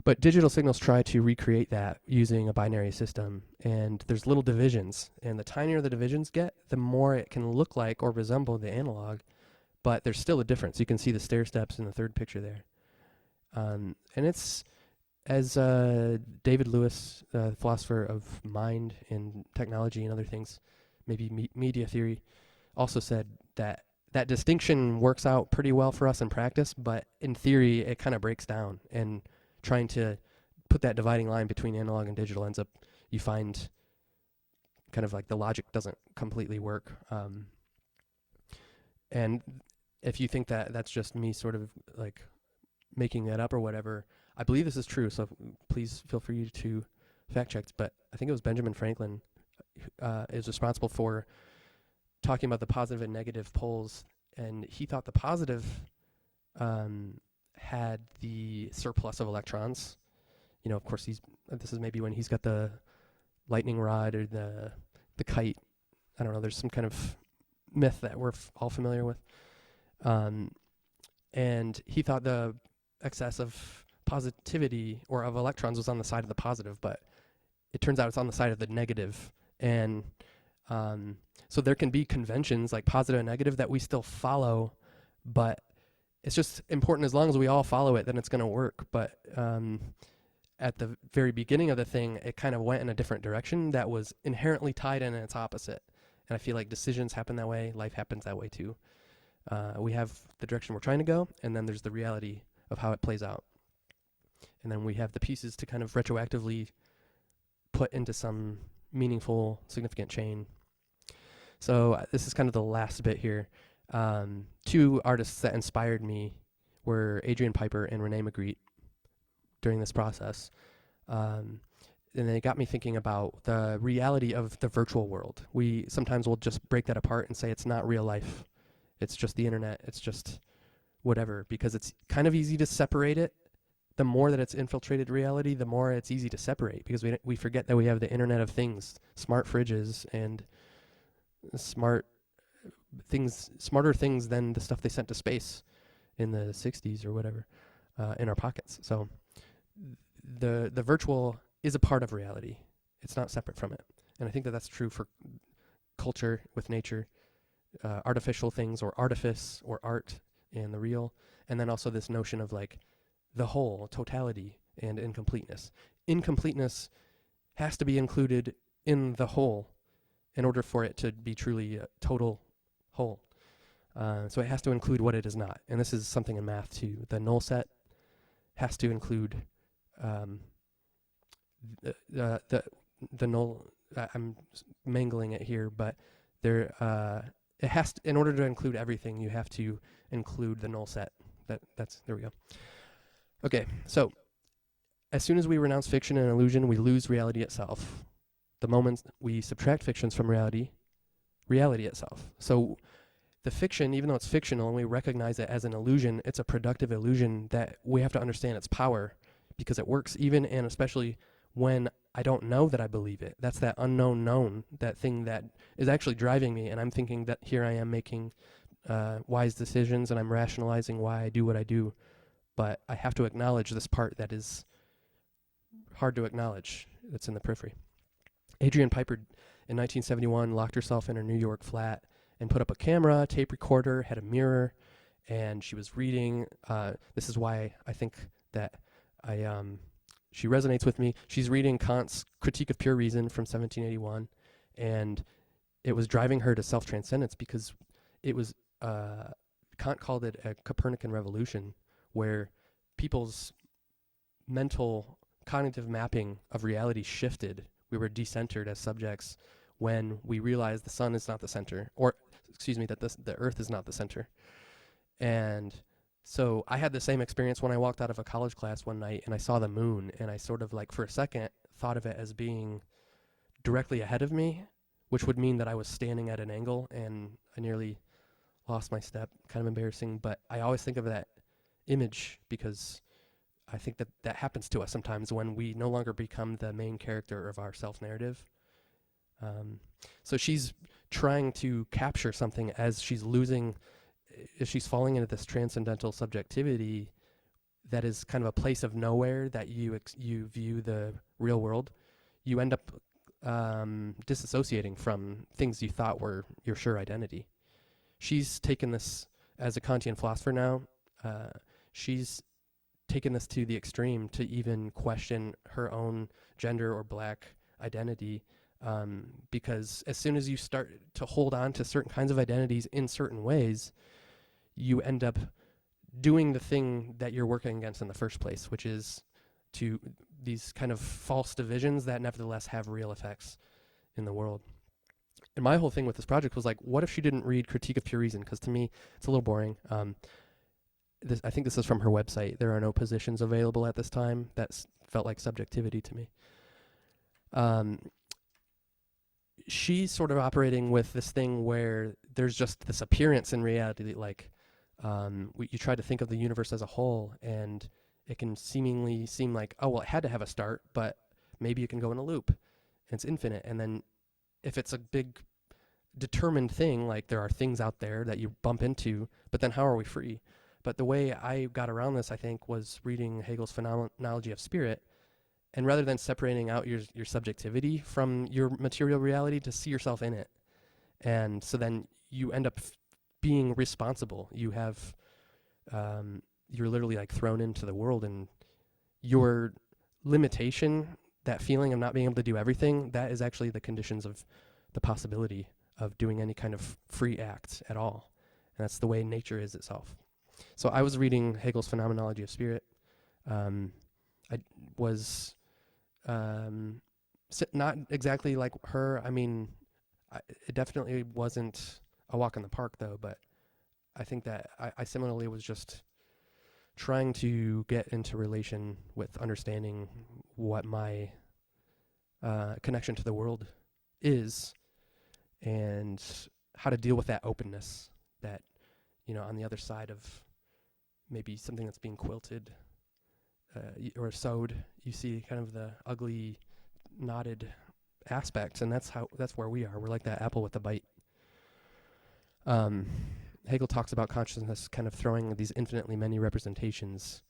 Speaker 2: But digital signals try to recreate that using a binary system, and there's little divisions. And the tinier the divisions get, the more it can look like or resemble the analog, but there's still a difference. You can see the stair steps in the third picture there. And it's, as David Lewis, philosopher of mind and technology and other things, maybe media theory, also said that that distinction works out pretty well for us in practice, but in theory it kind of breaks down, and trying to put that dividing line between analog and digital ends up, you find kind of like the logic doesn't completely work. And if you think that that's just me sort of like making that up or whatever, I believe this is true, so please feel free to fact check, but I think it was Benjamin Franklin is responsible for talking about the positive and negative poles, and he thought the positive had the surplus of electrons. You know, of course, this is maybe when he's got the lightning rod or the kite. I don't know, there's some kind of myth that we're all familiar with. And he thought the excess of positivity or of electrons was on the side of the positive, but it turns out it's on the side of the negative. And so there can be conventions like positive and negative that we still follow, but it's just important, as long as we all follow it, then it's going to work. But at the very beginning of the thing, it kind of went in a different direction that was inherently tied in its opposite. And I feel like decisions happen that way. Life happens that way too. We have the direction we're trying to go, and then there's the reality of how it plays out. And then we have the pieces to kind of retroactively put into some meaningful, significant chain. So this is kind of the last bit here. Two artists that inspired me were Adrian Piper and Renee Magritte during this process. And they got me thinking about the reality of the virtual world. We sometimes will just break that apart and say it's not real life. It's just the internet. It's just whatever, because it's kind of easy to separate it. The more that it's infiltrated reality, the more it's easy to separate, because we forget that we have the Internet of Things, smart fridges and smarter things than the stuff they sent to space in the 60s or whatever, in our pockets. So the virtual is a part of reality. It's not separate from it. And I think that that's true for culture with nature, artificial things or artifice or art and the real. And then also this notion of like the whole, totality. and incompleteness. Incompleteness has to be included in the whole in order for it to be truly a total whole. So it has to include what it is not. And this is something in math too. The null set has to include the null. I'm mangling it here, but it has to, in order to include everything, you have to include the null set. There we go. Okay, so as soon as we renounce fiction and illusion, we lose reality itself. The moment we subtract fictions from reality itself. So the fiction, even though it's fictional and we recognize it as an illusion, it's a productive illusion that we have to understand its power because it works even and especially when I don't know that I believe it. That's that unknown known, that thing that is actually driving me, and I'm thinking that here I am making wise decisions and I'm rationalizing why I do what I do, but I have to acknowledge this part that is hard to acknowledge, that's in the periphery. Adrienne Piper in 1971 locked herself in her New York flat and put up a camera, tape recorder, had a mirror, and she was reading. This is why I think that she resonates with me. She's reading Kant's Critique of Pure Reason from 1781, and it was driving her to self-transcendence because it was, Kant called it a Copernican revolution, where people's mental cognitive mapping of reality shifted. We were decentered as subjects when we realized the sun is not the center, or excuse me, that the earth is not the center. And so I had the same experience when I walked out of a college class one night and I saw the moon, and I sort of like for a second thought of it as being directly ahead of me, which would mean that I was standing at an angle, and I nearly lost my step. Kind of embarrassing, but I always think of that image because I think that happens to us sometimes when we no longer become the main character of our self-narrative. So she's trying to capture something as she's falling into this transcendental subjectivity that is kind of a place of nowhere that you view the real world. You end up disassociating from things you thought were your sure identity. She's taken this as a Kantian philosopher now. She's taken this to the extreme to even question her own gender or black identity, because as soon as you start to hold on to certain kinds of identities in certain ways, you end up doing the thing that you're working against in the first place, which is to these kind of false divisions that nevertheless have real effects in the world. And my whole thing with this project was like, what if she didn't read Critique of Pure Reason? Because to me, it's a little boring. I think this is from her website. There are no positions available at this time. That felt like subjectivity to me. She's sort of operating with this thing where there's just this appearance in reality, like you try to think of the universe as a whole, and it can seemingly seem like, oh, well, it had to have a start, but maybe it can go in a loop, and it's infinite. And then if it's a big determined thing, like there are things out there that you bump into, but then how are we free? But the way I got around this, I think, was reading Hegel's Phenomenology of Spirit, and rather than separating out your subjectivity from your material reality, to see yourself in it. And so then you end up being responsible. You have, you're literally like thrown into the world, and your limitation, that feeling of not being able to do everything, that is actually the conditions of the possibility of doing any kind of free act at all. And that's the way nature is itself. So I was reading Hegel's Phenomenology of Spirit. I was not exactly like her. I mean, it definitely wasn't a walk in the park, though, but I think that I similarly was just trying to get into relation with understanding what my connection to the world is and how to deal with that openness that, on the other side of maybe something that's being quilted or sewed, you see kind of the ugly, knotted aspects, and that's where we are. We're like that apple with the bite. Hegel talks about consciousness kind of throwing these infinitely many representations,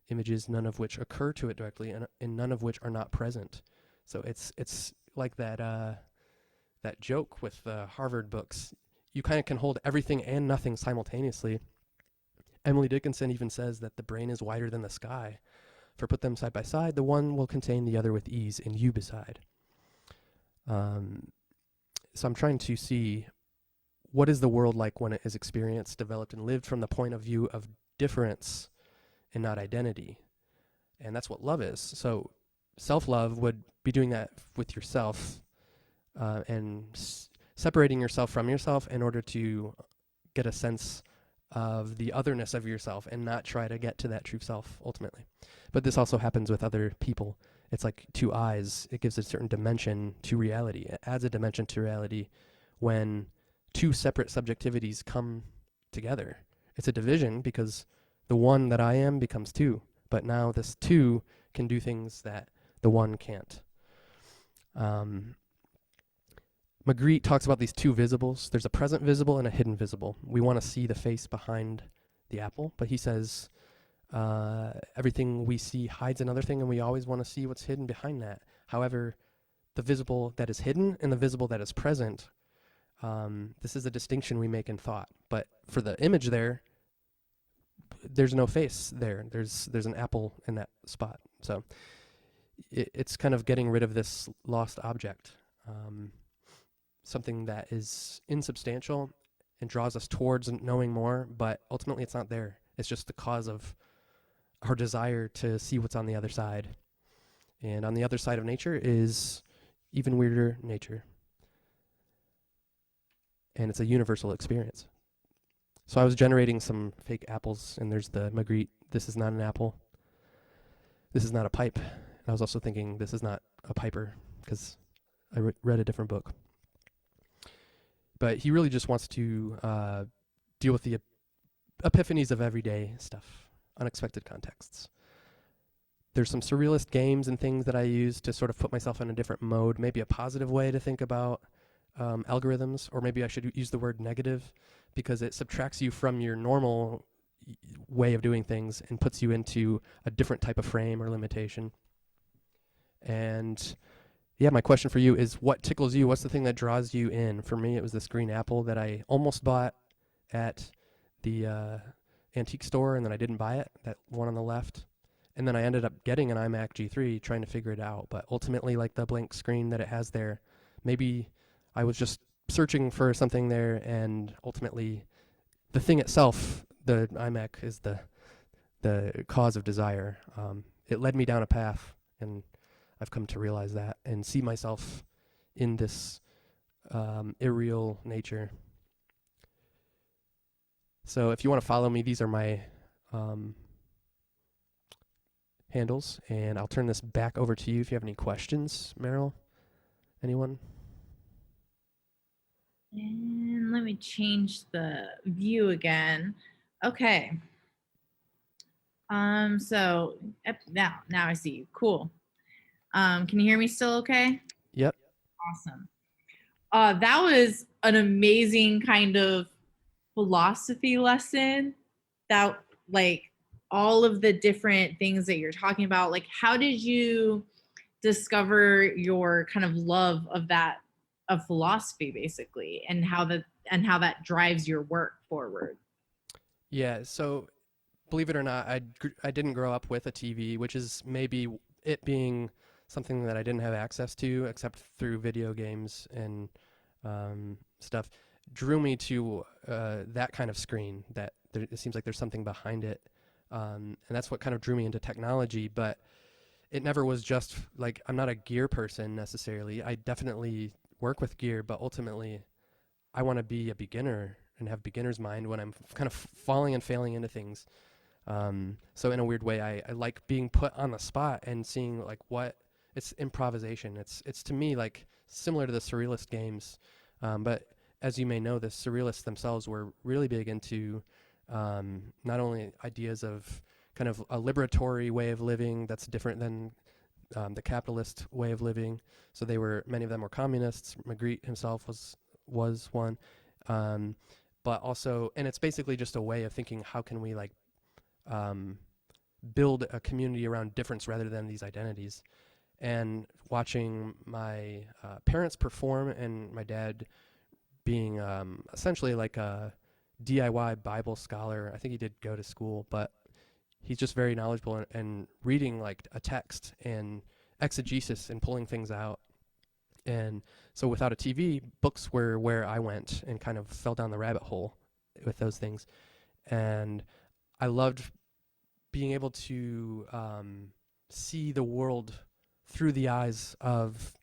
Speaker 2: images, none of which occur to it directly, and none of which are not present. So it's like that joke with the Harvard books. You kind of can hold everything and nothing simultaneously. Emily Dickinson even says that the brain is wider than the sky. For put them side by side, the one will contain the other with ease, and you beside. So I'm trying to see what is the world like when it is experienced, developed, and lived from the point of view of difference and not identity. And that's what love is. So self-love would be doing that with yourself and separating yourself from yourself in order to get a sense of the otherness of yourself and not try to get to that true self ultimately. But this also happens with other people. It's like two eyes. It gives a certain dimension to reality. It adds a dimension to reality when two separate subjectivities come together. It's a division because the one that I am becomes two, but now this two can do things that the one can't. Magritte talks about these two visibles. There's a present visible and a hidden visible. We want to see the face behind the apple, but he says everything we see hides another thing, and we always want to see what's hidden behind that. However, the visible that is hidden and the visible that is present, this is a distinction we make in thought. But for the image there, there's no face there. There's an apple in that spot. So it's kind of getting rid of this lost object, something that is insubstantial and draws us towards knowing more, but ultimately it's not there. It's just the cause of our desire to see what's on the other side. And on the other side of nature is even weirder nature. And it's a universal experience. So I was generating some fake apples, and there's the Magritte, this is not an apple. This is not a pipe. And I was also thinking, this is not a piper, because I read a different book. But he really just wants to deal with the epiphanies of everyday stuff, unexpected contexts. There's some surrealist games and things that I use to sort of put myself in a different mode, maybe a positive way to think about algorithms, or maybe I should use the word negative, because it subtracts you from your normal way of doing things and puts you into a different type of frame or limitation. And yeah, my question for you is, what tickles you? What's the thing that draws you in? For me, it was this green apple that I almost bought at the antique store, and then I didn't buy it, that one on the left. And then I ended up getting an iMac G3 trying to figure it out. But ultimately, like the blank screen that it has there, maybe I was just searching for something there, and ultimately the thing itself, the iMac, is the cause of desire. It led me down a path, and I've come to realize that and see myself in this irreal nature. So if you want to follow me, these are my handles, and I'll turn this back over to you if you have any questions, Meryl. Anyone?
Speaker 1: And let me change the view again. Okay. So now I see you. Cool. Can you hear me still okay?
Speaker 2: Yep.
Speaker 1: Awesome. That was an amazing kind of philosophy lesson, that like all of the different things that you're talking about. Like, how did you discover your kind of love of philosophy, basically, and how that drives your work forward?
Speaker 2: Yeah, so believe it or not, I didn't grow up with a TV, which is maybe it being something that I didn't have access to except through video games and stuff, drew me to that kind of screen, that it seems like there's something behind it. And that's what kind of drew me into technology, but it never was just like, I'm not a gear person necessarily. I definitely work with gear, but ultimately I want to be a beginner and have beginner's mind when I'm kind of falling and failing into things. So in a weird way, I like being put on the spot and seeing like what it's improvisation. It's to me like similar to the surrealist games. But as you may know, the surrealists themselves were really big into not only ideas of kind of a liberatory way of living that's different than the capitalist way of living. So many of them were communists. Magritte himself was one. But also, and it's basically just a way of thinking, how can we like build a community around difference rather than these identities. And watching my parents perform, and my dad being essentially like a DIY Bible scholar. I think he did go to school, but he's just very knowledgeable and reading like a text and exegesis and pulling things out. And so without a TV, books were where I went and kind of fell down the rabbit hole with those things. And I loved being able to see the world through the eyes of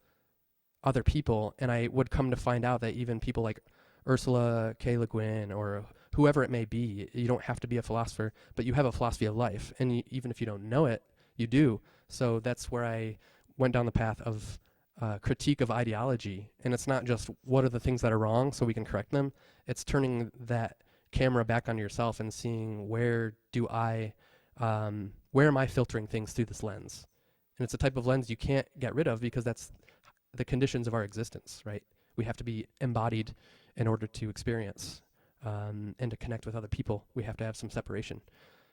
Speaker 2: other people. And I would come to find out that even people like Ursula K. Le Guin or whoever it may be, you don't have to be a philosopher, but you have a philosophy of life. And even if you don't know it, you do. So that's where I went down the path of critique of ideology. And it's not just what are the things that are wrong so we can correct them. It's turning that camera back on yourself and seeing where am I filtering things through this lens? And it's a type of lens you can't get rid of because that's the conditions of our existence, right? We have to be embodied in order to experience and to connect with other people. We have to have some separation.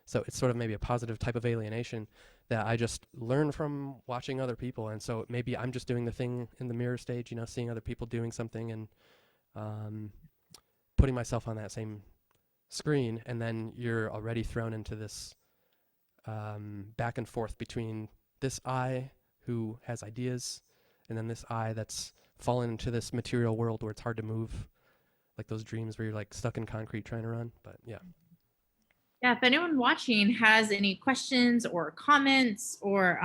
Speaker 2: So it's sort of maybe a positive type of alienation that I just learn from watching other people. And so maybe I'm just doing the thing in the mirror stage, you know, seeing other people doing something and putting myself on that same screen. And then you're already thrown into this back and forth between this I who has ideas and then this I that's fallen into this material world where it's hard to move, like those dreams where you're like stuck in concrete trying to run. But yeah.
Speaker 1: Yeah, if anyone watching has any questions or comments or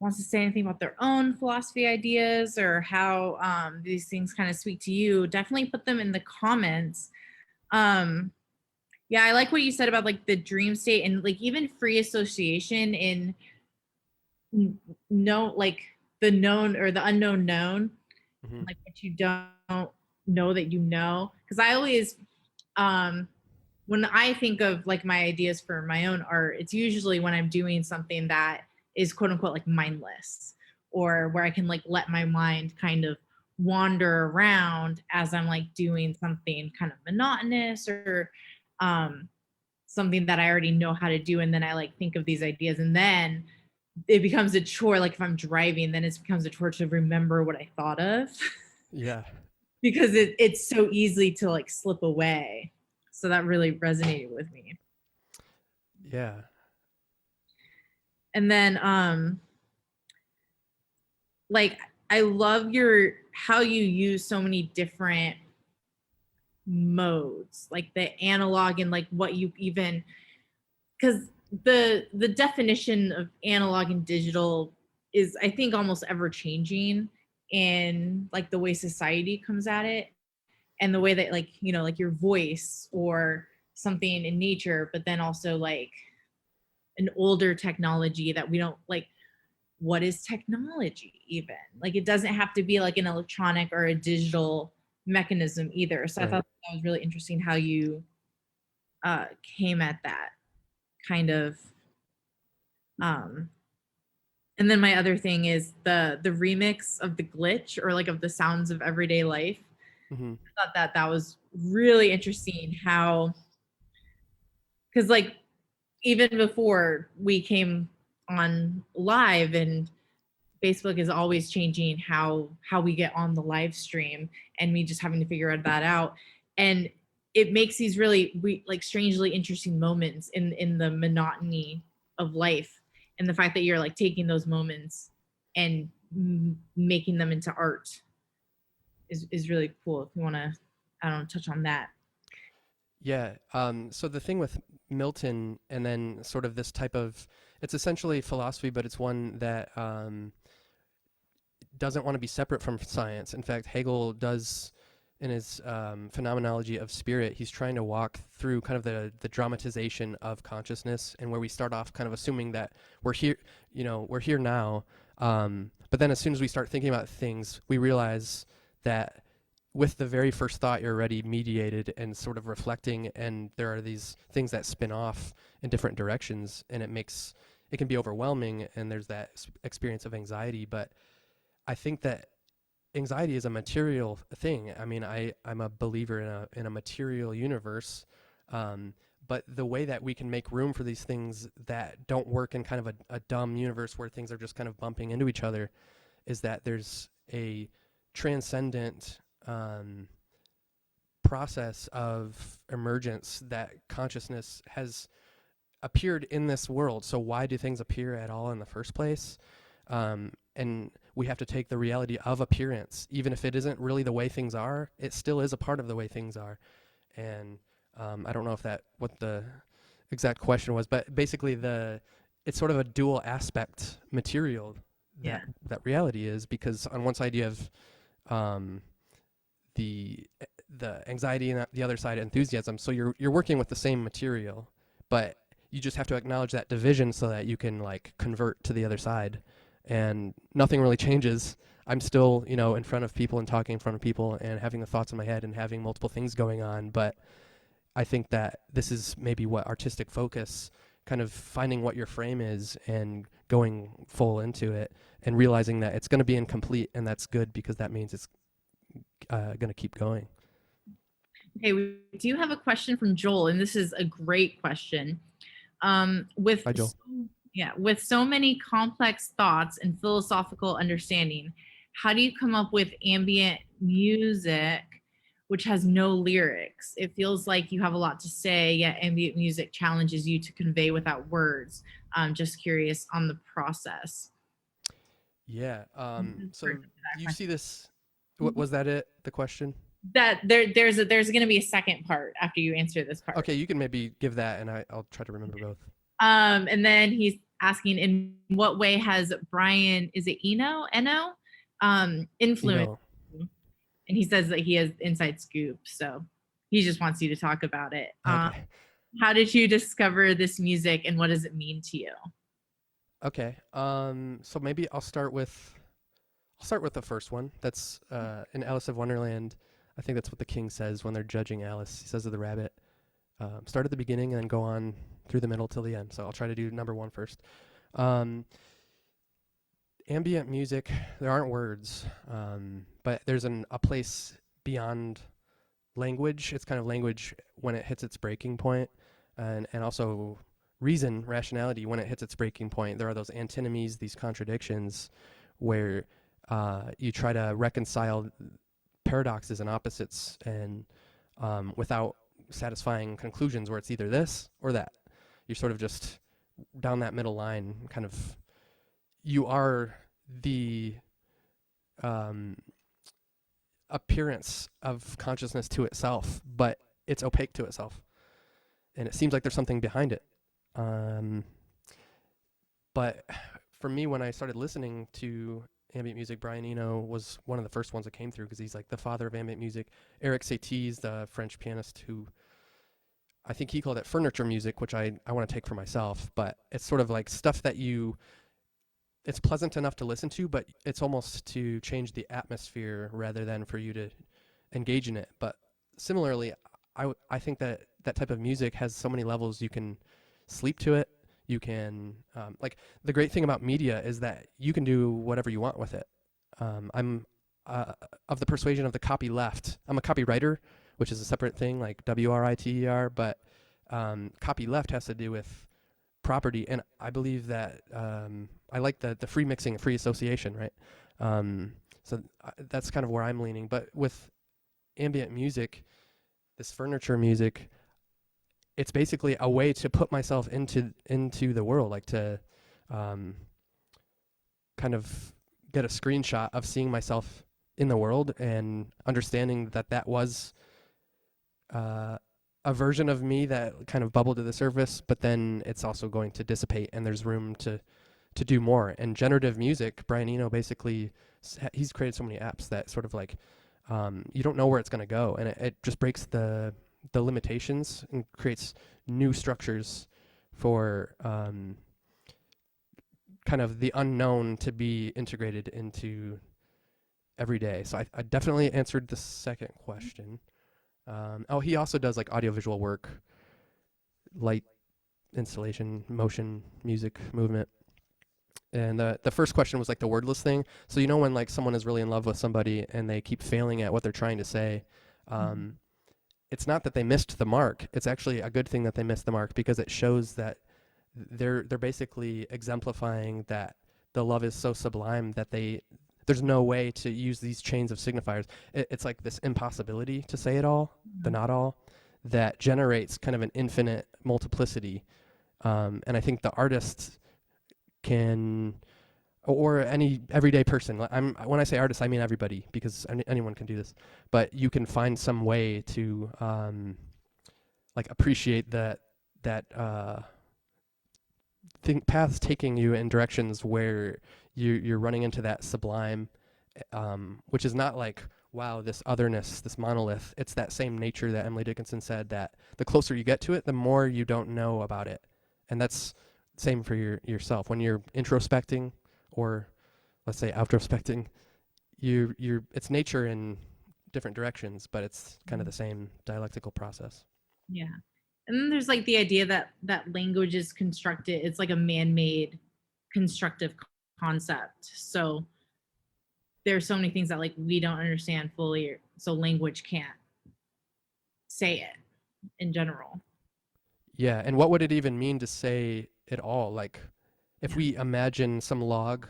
Speaker 1: wants to say anything about their own philosophy ideas or how these things kind of speak to you, definitely put them in the comments. Yeah, I like what you said about like the dream state and like even free association in like the known or the unknown known, like what you don't know that you know. Because I always when I think of like my ideas for my own art, it's usually when I'm doing something that is quote unquote like mindless or where I can like let my mind kind of wander around as I'm like doing something kind of monotonous or something that I already know how to do. And then I like think of these ideas and then it becomes a chore. Like if I'm driving, then it becomes a chore to remember what I thought of.
Speaker 2: Yeah.
Speaker 1: Because it's so easy to like slip away. So that really resonated with me.
Speaker 2: Yeah.
Speaker 1: And then like I love how you use so many different modes, like the analog and like what you even, because the definition of analog and digital is I think almost ever changing in like the way society comes at it and the way that like, you know, like your voice or something in nature, but then also like an older technology that we don't like. What is technology even? Like it doesn't have to be like an electronic or a digital mechanism either. So I thought that was really interesting how you came at that kind of and then my other thing is the remix of the glitch or like of the sounds of everyday life. I thought that was really interesting how, because like even before we came on live and Facebook is always changing how we get on the live stream and me just having to figure that out. And it makes these really like strangely interesting moments in the monotony of life and the fact that you're like taking those moments and making them into art is really cool. If you want to, I don't know, touch on that.
Speaker 2: Yeah. So the thing with Milton and then sort of this type of, it's essentially philosophy, but it's one that doesn't want to be separate from science. In fact, Hegel does, in his phenomenology of spirit, he's trying to walk through kind of the dramatization of consciousness, and where we start off kind of assuming that we're here, you know, we're here now. But then as soon as we start thinking about things, we realize that with the very first thought, you're already mediated and sort of reflecting, and there are these things that spin off in different directions, and it can be overwhelming, and there's that experience of anxiety. But I think that anxiety is a material thing. I mean, I'm a believer in a material universe, but the way that we can make room for these things that don't work in kind of a dumb universe where things are just kind of bumping into each other is that there's a transcendent process of emergence that consciousness has appeared in this world. So why do things appear at all in the first place? And we have to take the reality of appearance, even if it isn't really the way things are. It still is a part of the way things are. And I don't know if what the exact question was, but basically it's sort of a dual aspect material
Speaker 1: Yeah.
Speaker 2: that reality is, because on one side you have the anxiety, and the other side enthusiasm. So you're working with the same material, but you just have to acknowledge that division so that you can like convert to the other side, and nothing really changes. I'm still, in front of people and talking in front of people and having the thoughts in my head and having multiple things going on. But I think that this is maybe what artistic focus, kind of finding what your frame is and going full into it and realizing that it's going to be incomplete, and that's good because that means it's going to keep going.
Speaker 1: Okay, we do have a question from Joel, and this is a great question. With
Speaker 2: Hi, Joel.
Speaker 1: with so many complex thoughts and philosophical understanding, how do you come up with ambient music which has no lyrics? It feels like you have a lot to say, yet ambient music challenges you to convey without words. Just curious on the process.
Speaker 2: Yeah. So you see this? Was that it? The question?
Speaker 1: That there's going to be a second part after you answer this part.
Speaker 2: Okay, you can maybe give that, and I'll try to remember both.
Speaker 1: And then he's asking, in what way has Brian, is it Eno, influenced? And he says that he has inside scoop, so he just wants you to talk about it.
Speaker 2: Okay.
Speaker 1: How did you discover this music, and what does it mean to you?
Speaker 2: Okay. So maybe I'll start with the first one. That's in Alice of Wonderland. I think that's what the king says when they're judging Alice. He says to the rabbit, start at the beginning and then go on through the middle till the end. So I'll try to do number one first. Ambient music, there aren't words, but there's a place beyond language. It's kind of language when it hits its breaking point, and also reason, rationality, when it hits its breaking point. There are those antinomies, these contradictions, where you try to reconcile paradoxes and opposites, and without satisfying conclusions where it's either this or that. You're sort of just down that middle line, kind of. You are the appearance of consciousness to itself, but it's opaque to itself, and it seems like there's something behind it. But for me, when I started listening to ambient music, Brian Eno was one of the first ones that came through, because he's like the father of ambient music. Eric Satie's the French pianist who, I think he called it furniture music, which I want to take for myself, but it's sort of like stuff that it's pleasant enough to listen to, but it's almost to change the atmosphere rather than for you to engage in it. But similarly, I think that type of music has so many levels. You can sleep to it. You can, like, the great thing about media is that you can do whatever you want with it. I'm of the persuasion of the copy left. I'm a copywriter, which is a separate thing, like WRITER, but copy left has to do with property, and I believe that I like the free mixing, free association, right? So that's kind of where I'm leaning. But with ambient music, this furniture music, it's basically a way to put myself into the world, like to kind of get a screenshot of seeing myself in the world and understanding that was a version of me that kind of bubbled to the surface, but then it's also going to dissipate, and there's room to do more. And generative music, Brian Eno basically, he's created so many apps that sort of like, you don't know where it's going to go, and it just breaks the limitations and creates new structures for kind of the unknown to be integrated into every day. So I definitely answered the second question. He also does like audiovisual work, light installation, motion, music, movement. And the first question was like the wordless thing. So when like someone is really in love with somebody and they keep failing at what they're trying to say, it's not that they missed the mark. It's actually a good thing that they missed the mark, because it shows that they're basically exemplifying that the love is so sublime that there's no way to use these chains of signifiers. It's like this impossibility to say it all, the not all, that generates kind of an infinite multiplicity. And I think the artist can, or any everyday person. When I say artist, I mean everybody, because anyone can do this. But you can find some way to like appreciate that think paths taking you in directions where you're running into that sublime, which is not like, wow, this otherness, this monolith. It's that same nature that Emily Dickinson said, that the closer you get to it, the more you don't know about it. And that's same for yourself when you're introspecting, or let's say outrospecting. You're it's nature in different directions, but it's kind of the same dialectical process.
Speaker 1: Yeah. And then there's like the idea that language is constructed. It's like a man-made constructive concept. So there's so many things that like we don't understand fully, so language can't say it in general.
Speaker 2: Yeah, and what would it even mean to say it all? Like, if
Speaker 1: Yeah.
Speaker 2: we imagine some log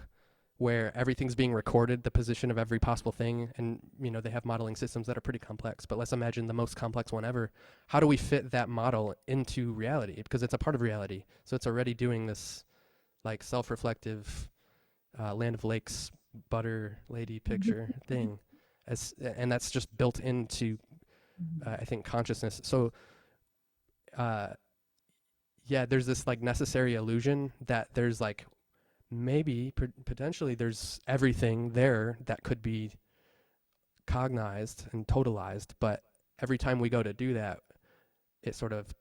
Speaker 2: where everything's being recorded, the position of every possible thing, and they have modeling systems that are pretty complex, but let's imagine the most complex one ever. How do we fit that model into reality? Because it's a part of reality, so it's already doing this like self-reflective Land of Lakes butter lady picture thing, and that's just built into I think consciousness. So uh, yeah, there's this like necessary illusion that there's like maybe potentially there's everything there that could be cognized and totalized, but every time we go to do that, it sort of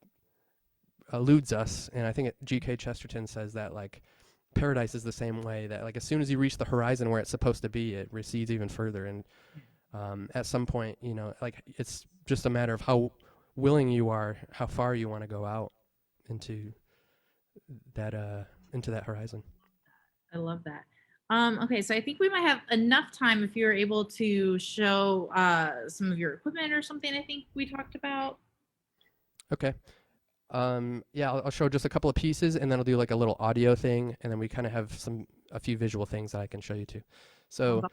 Speaker 2: eludes us. And I think G.K. Chesterton says that like paradise is the same way, that like as soon as you reach the horizon where it's supposed to be, it recedes even further. And at some point, like it's just a matter of how willing you are, how far you want to go out into that horizon.
Speaker 1: I love that. Okay, so I think we might have enough time if you're able to show some of your equipment or something. I think we talked about.
Speaker 2: Okay. Yeah, I'll show just a couple of pieces, and then I'll do like a little audio thing, and then we kind of have a few visual things that I can show you too. So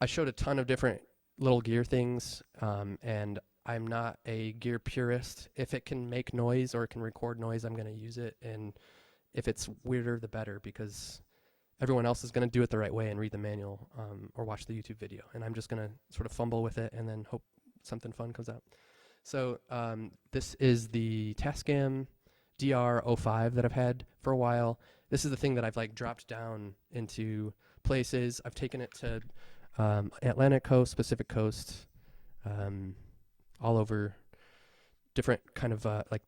Speaker 2: I showed a ton of different little gear things, and I'm not a gear purist. If it can make noise or it can record noise, I'm going to use it, and if it's weirder, the better, because everyone else is going to do it the right way and read the manual, or watch the YouTube video, and I'm just going to sort of fumble with it and then hope something fun comes out. So this is the Tascam DR05 that I've had for a while. This is the thing that I've like dropped down into places. I've taken it to Atlantic coast, Pacific coast, all over different kind of like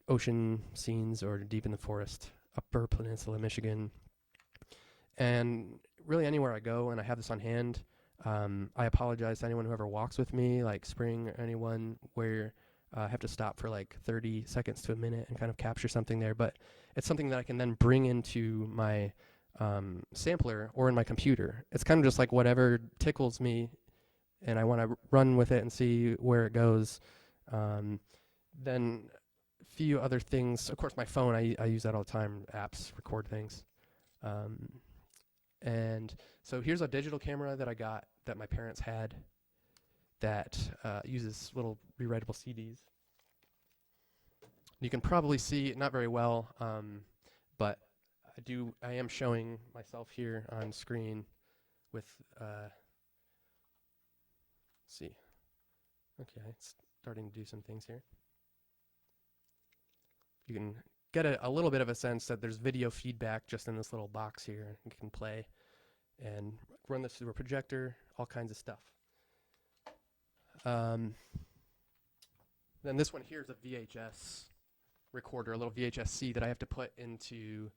Speaker 2: ocean scenes or deep in the forest, Upper Peninsula, Michigan. And really anywhere I go and I have this on hand, I apologize to anyone who ever walks with me, like Spring or anyone, where I have to stop for like 30 seconds to a minute and kind of capture something there. But it's something that I can then bring into my sampler or in my computer. It's kind of just like whatever tickles me and I want to run with it and see where it goes. Then a few other things. Of course, my phone, I use that all the time. Apps, record things. And so here's a digital camera that I got that my parents had that uses little rewritable CDs. You can probably see it not very well, but I am showing myself here on screen with, let's see. Okay, it's starting to do some things here. You can get a little bit of a sense that there's video feedback just in this little box here. You can play and run this through a projector, all kinds of stuff. Then this one here is a VHS recorder, a little VHS-C that I have to put into,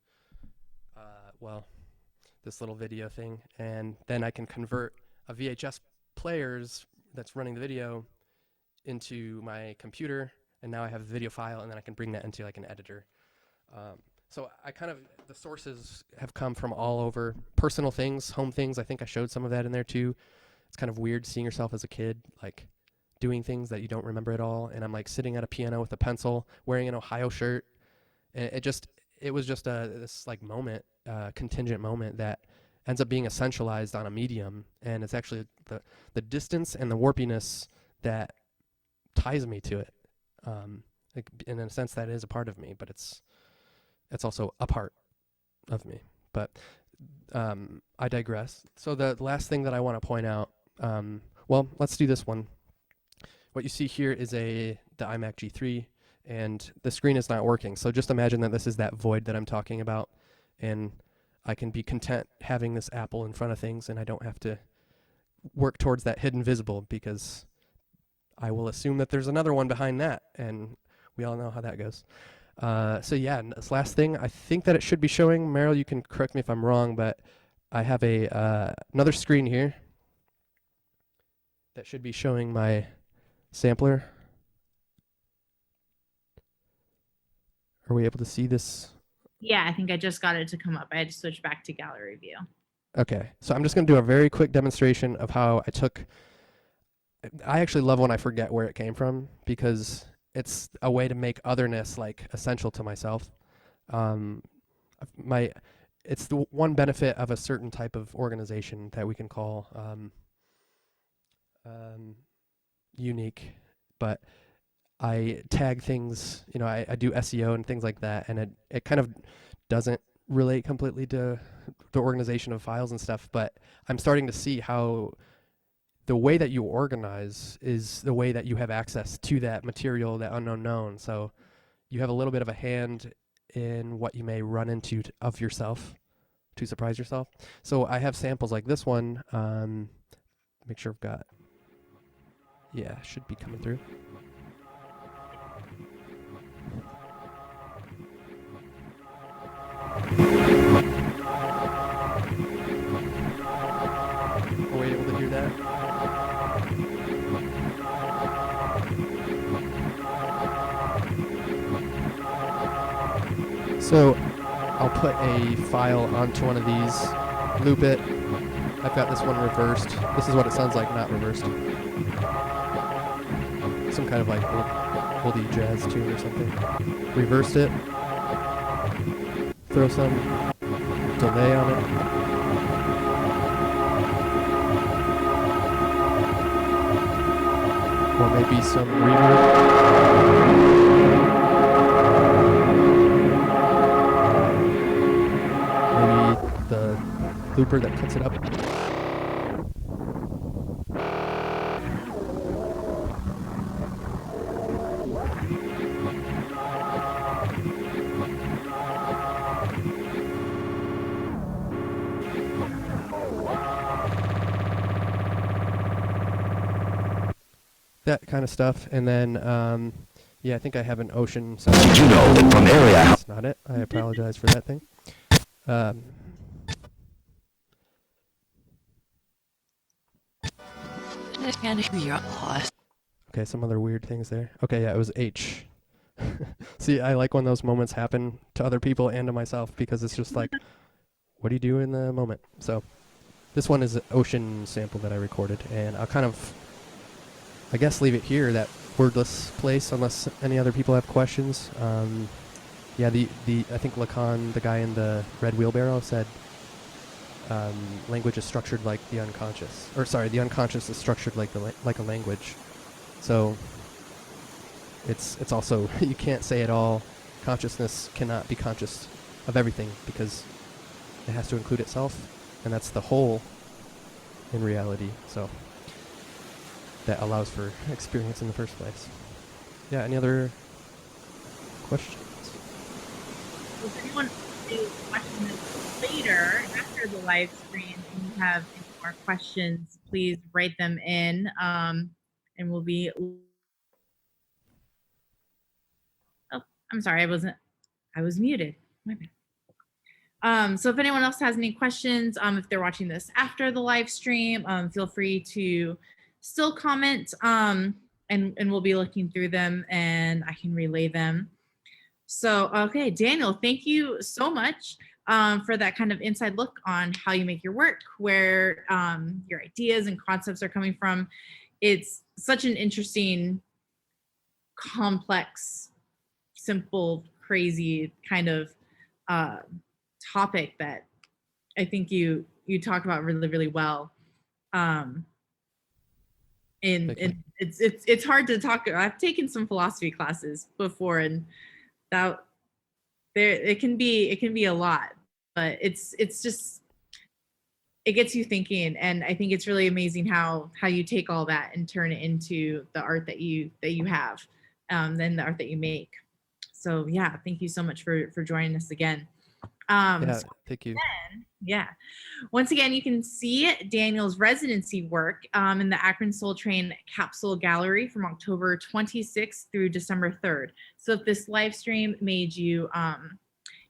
Speaker 2: this little video thing. And then I can convert a VHS players that's running the video into my computer. And now I have a video file, and then I can bring that into like an editor. So the sources have come from all over. Personal things, home things. I think I showed some of that in there too. It's kind of weird seeing yourself as a kid, like doing things that you don't remember at all. And I'm like sitting at a piano with a pencil, wearing an Ohio shirt. And it was just this like moment, contingent moment that ends up being essentialized on a medium. And it's actually the distance and the warpiness that ties me to it. Like in a sense that is a part of me, but it's it's also a part of me. But I digress. So the last thing that I want to point out, well, let's do this one. What you see here is the iMac G3, and the screen is not working. So just imagine that this is that void that I'm talking about, and I can be content having this apple in front of things, and I don't have to work towards that hidden visible, because I will assume that there's another one behind that, and we all know how that goes. So yeah, this last thing, I think that it should be showing, Meryl, you can correct me if I'm wrong, but I have another screen here that should be showing my sampler. Are we able to see this?
Speaker 1: Yeah, I think I just got it to come up. I had to switch back to gallery view.
Speaker 2: Okay, so I'm just going to do a very quick demonstration of how I actually love when I forget where it came from, because it's a way to make otherness like essential to myself. It's the one benefit of a certain type of organization that we can call unique, but I tag things, I do SEO and things like that, and it kind of doesn't relate completely to the organization of files and stuff, but I'm starting to see how the way that you organize is the way that you have access to that material, that unknown known. So you have a little bit of a hand in what you may run into of yourself to surprise yourself. So I have samples like this one. Make sure I've got, yeah, should be coming through. Are we able to hear that? So I'll put a file onto one of these, loop it. I've got this one reversed. This is what it sounds like, not reversed. Some kind of like oldie jazz tune or something. Reversed it. Throw some delay on it. Or maybe some reverb. The looper that cuts it up. That kind of stuff, and then yeah, I think I have an ocean sound. Did you know that from area? That's not it. I apologize for that thing. Okay, some other weird things there. Okay, yeah, it was H. See, I like when those moments happen to other people and to myself, because it's just like, what do you do in the moment? So this one is an ocean sample that I recorded, and I'll kind of, I guess, leave it here, that wordless place, unless any other people have questions. Yeah, I think Lacan, the guy in the red wheelbarrow, said language is structured like the unconscious. Or sorry, the unconscious is structured like like a language. So it's also, you can't say at all, consciousness cannot be conscious of everything, because it has to include itself, and that's the whole in reality. So that allows for experience in the first place. Yeah, any other questions?
Speaker 1: If anyone has questions later after the live stream and you have any more questions, please write them in, and we'll be. Oh, I'm sorry, I was muted. My bad. So if anyone else has any questions, if they're watching this after the live stream, feel free to still comment, and we'll be looking through them and I can relay them. So, okay, Daniel, thank you so much for that kind of inside look on how you make your work, where your ideas and concepts are coming from. It's such an interesting, complex, simple, crazy kind of topic that I think you talk about really, really well. And it's hard to talk. I've taken some philosophy classes before, and that it can be a lot, but it's just, it gets you thinking, and I think it's really amazing how you take all that and turn it into the art that you have, then the art that you make. So yeah, thank you so much for joining us again.
Speaker 2: Yeah, thank you.
Speaker 1: Yeah. Once again, you can see Daniel's residency work in the Akron Soul Train Capsule Gallery from October 26th through December 3rd. So if this live stream made you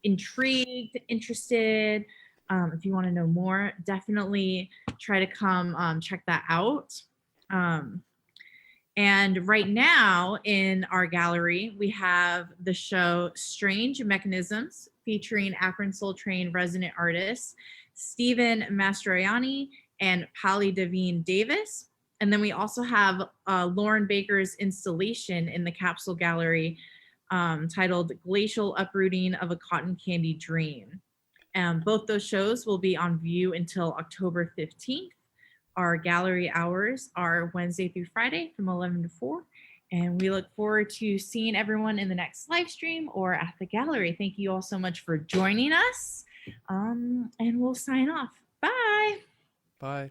Speaker 1: intrigued, interested, if you want to know more, definitely try to come check that out. And right now in our gallery, we have the show Strange Mechanisms featuring Akron Soul Train resident artists Stephen Mastroianni and Polly Devine Davis. And then we also have Lauren Baker's installation in the Capsule Gallery titled Glacial Uprooting of a Cotton Candy Dream. Both those shows will be on view until October 15th. Our gallery hours are Wednesday through Friday from 11 to 4. And we look forward to seeing everyone in the next live stream or at the gallery. Thank you all so much for joining us. And we'll sign off. Bye.
Speaker 2: Bye.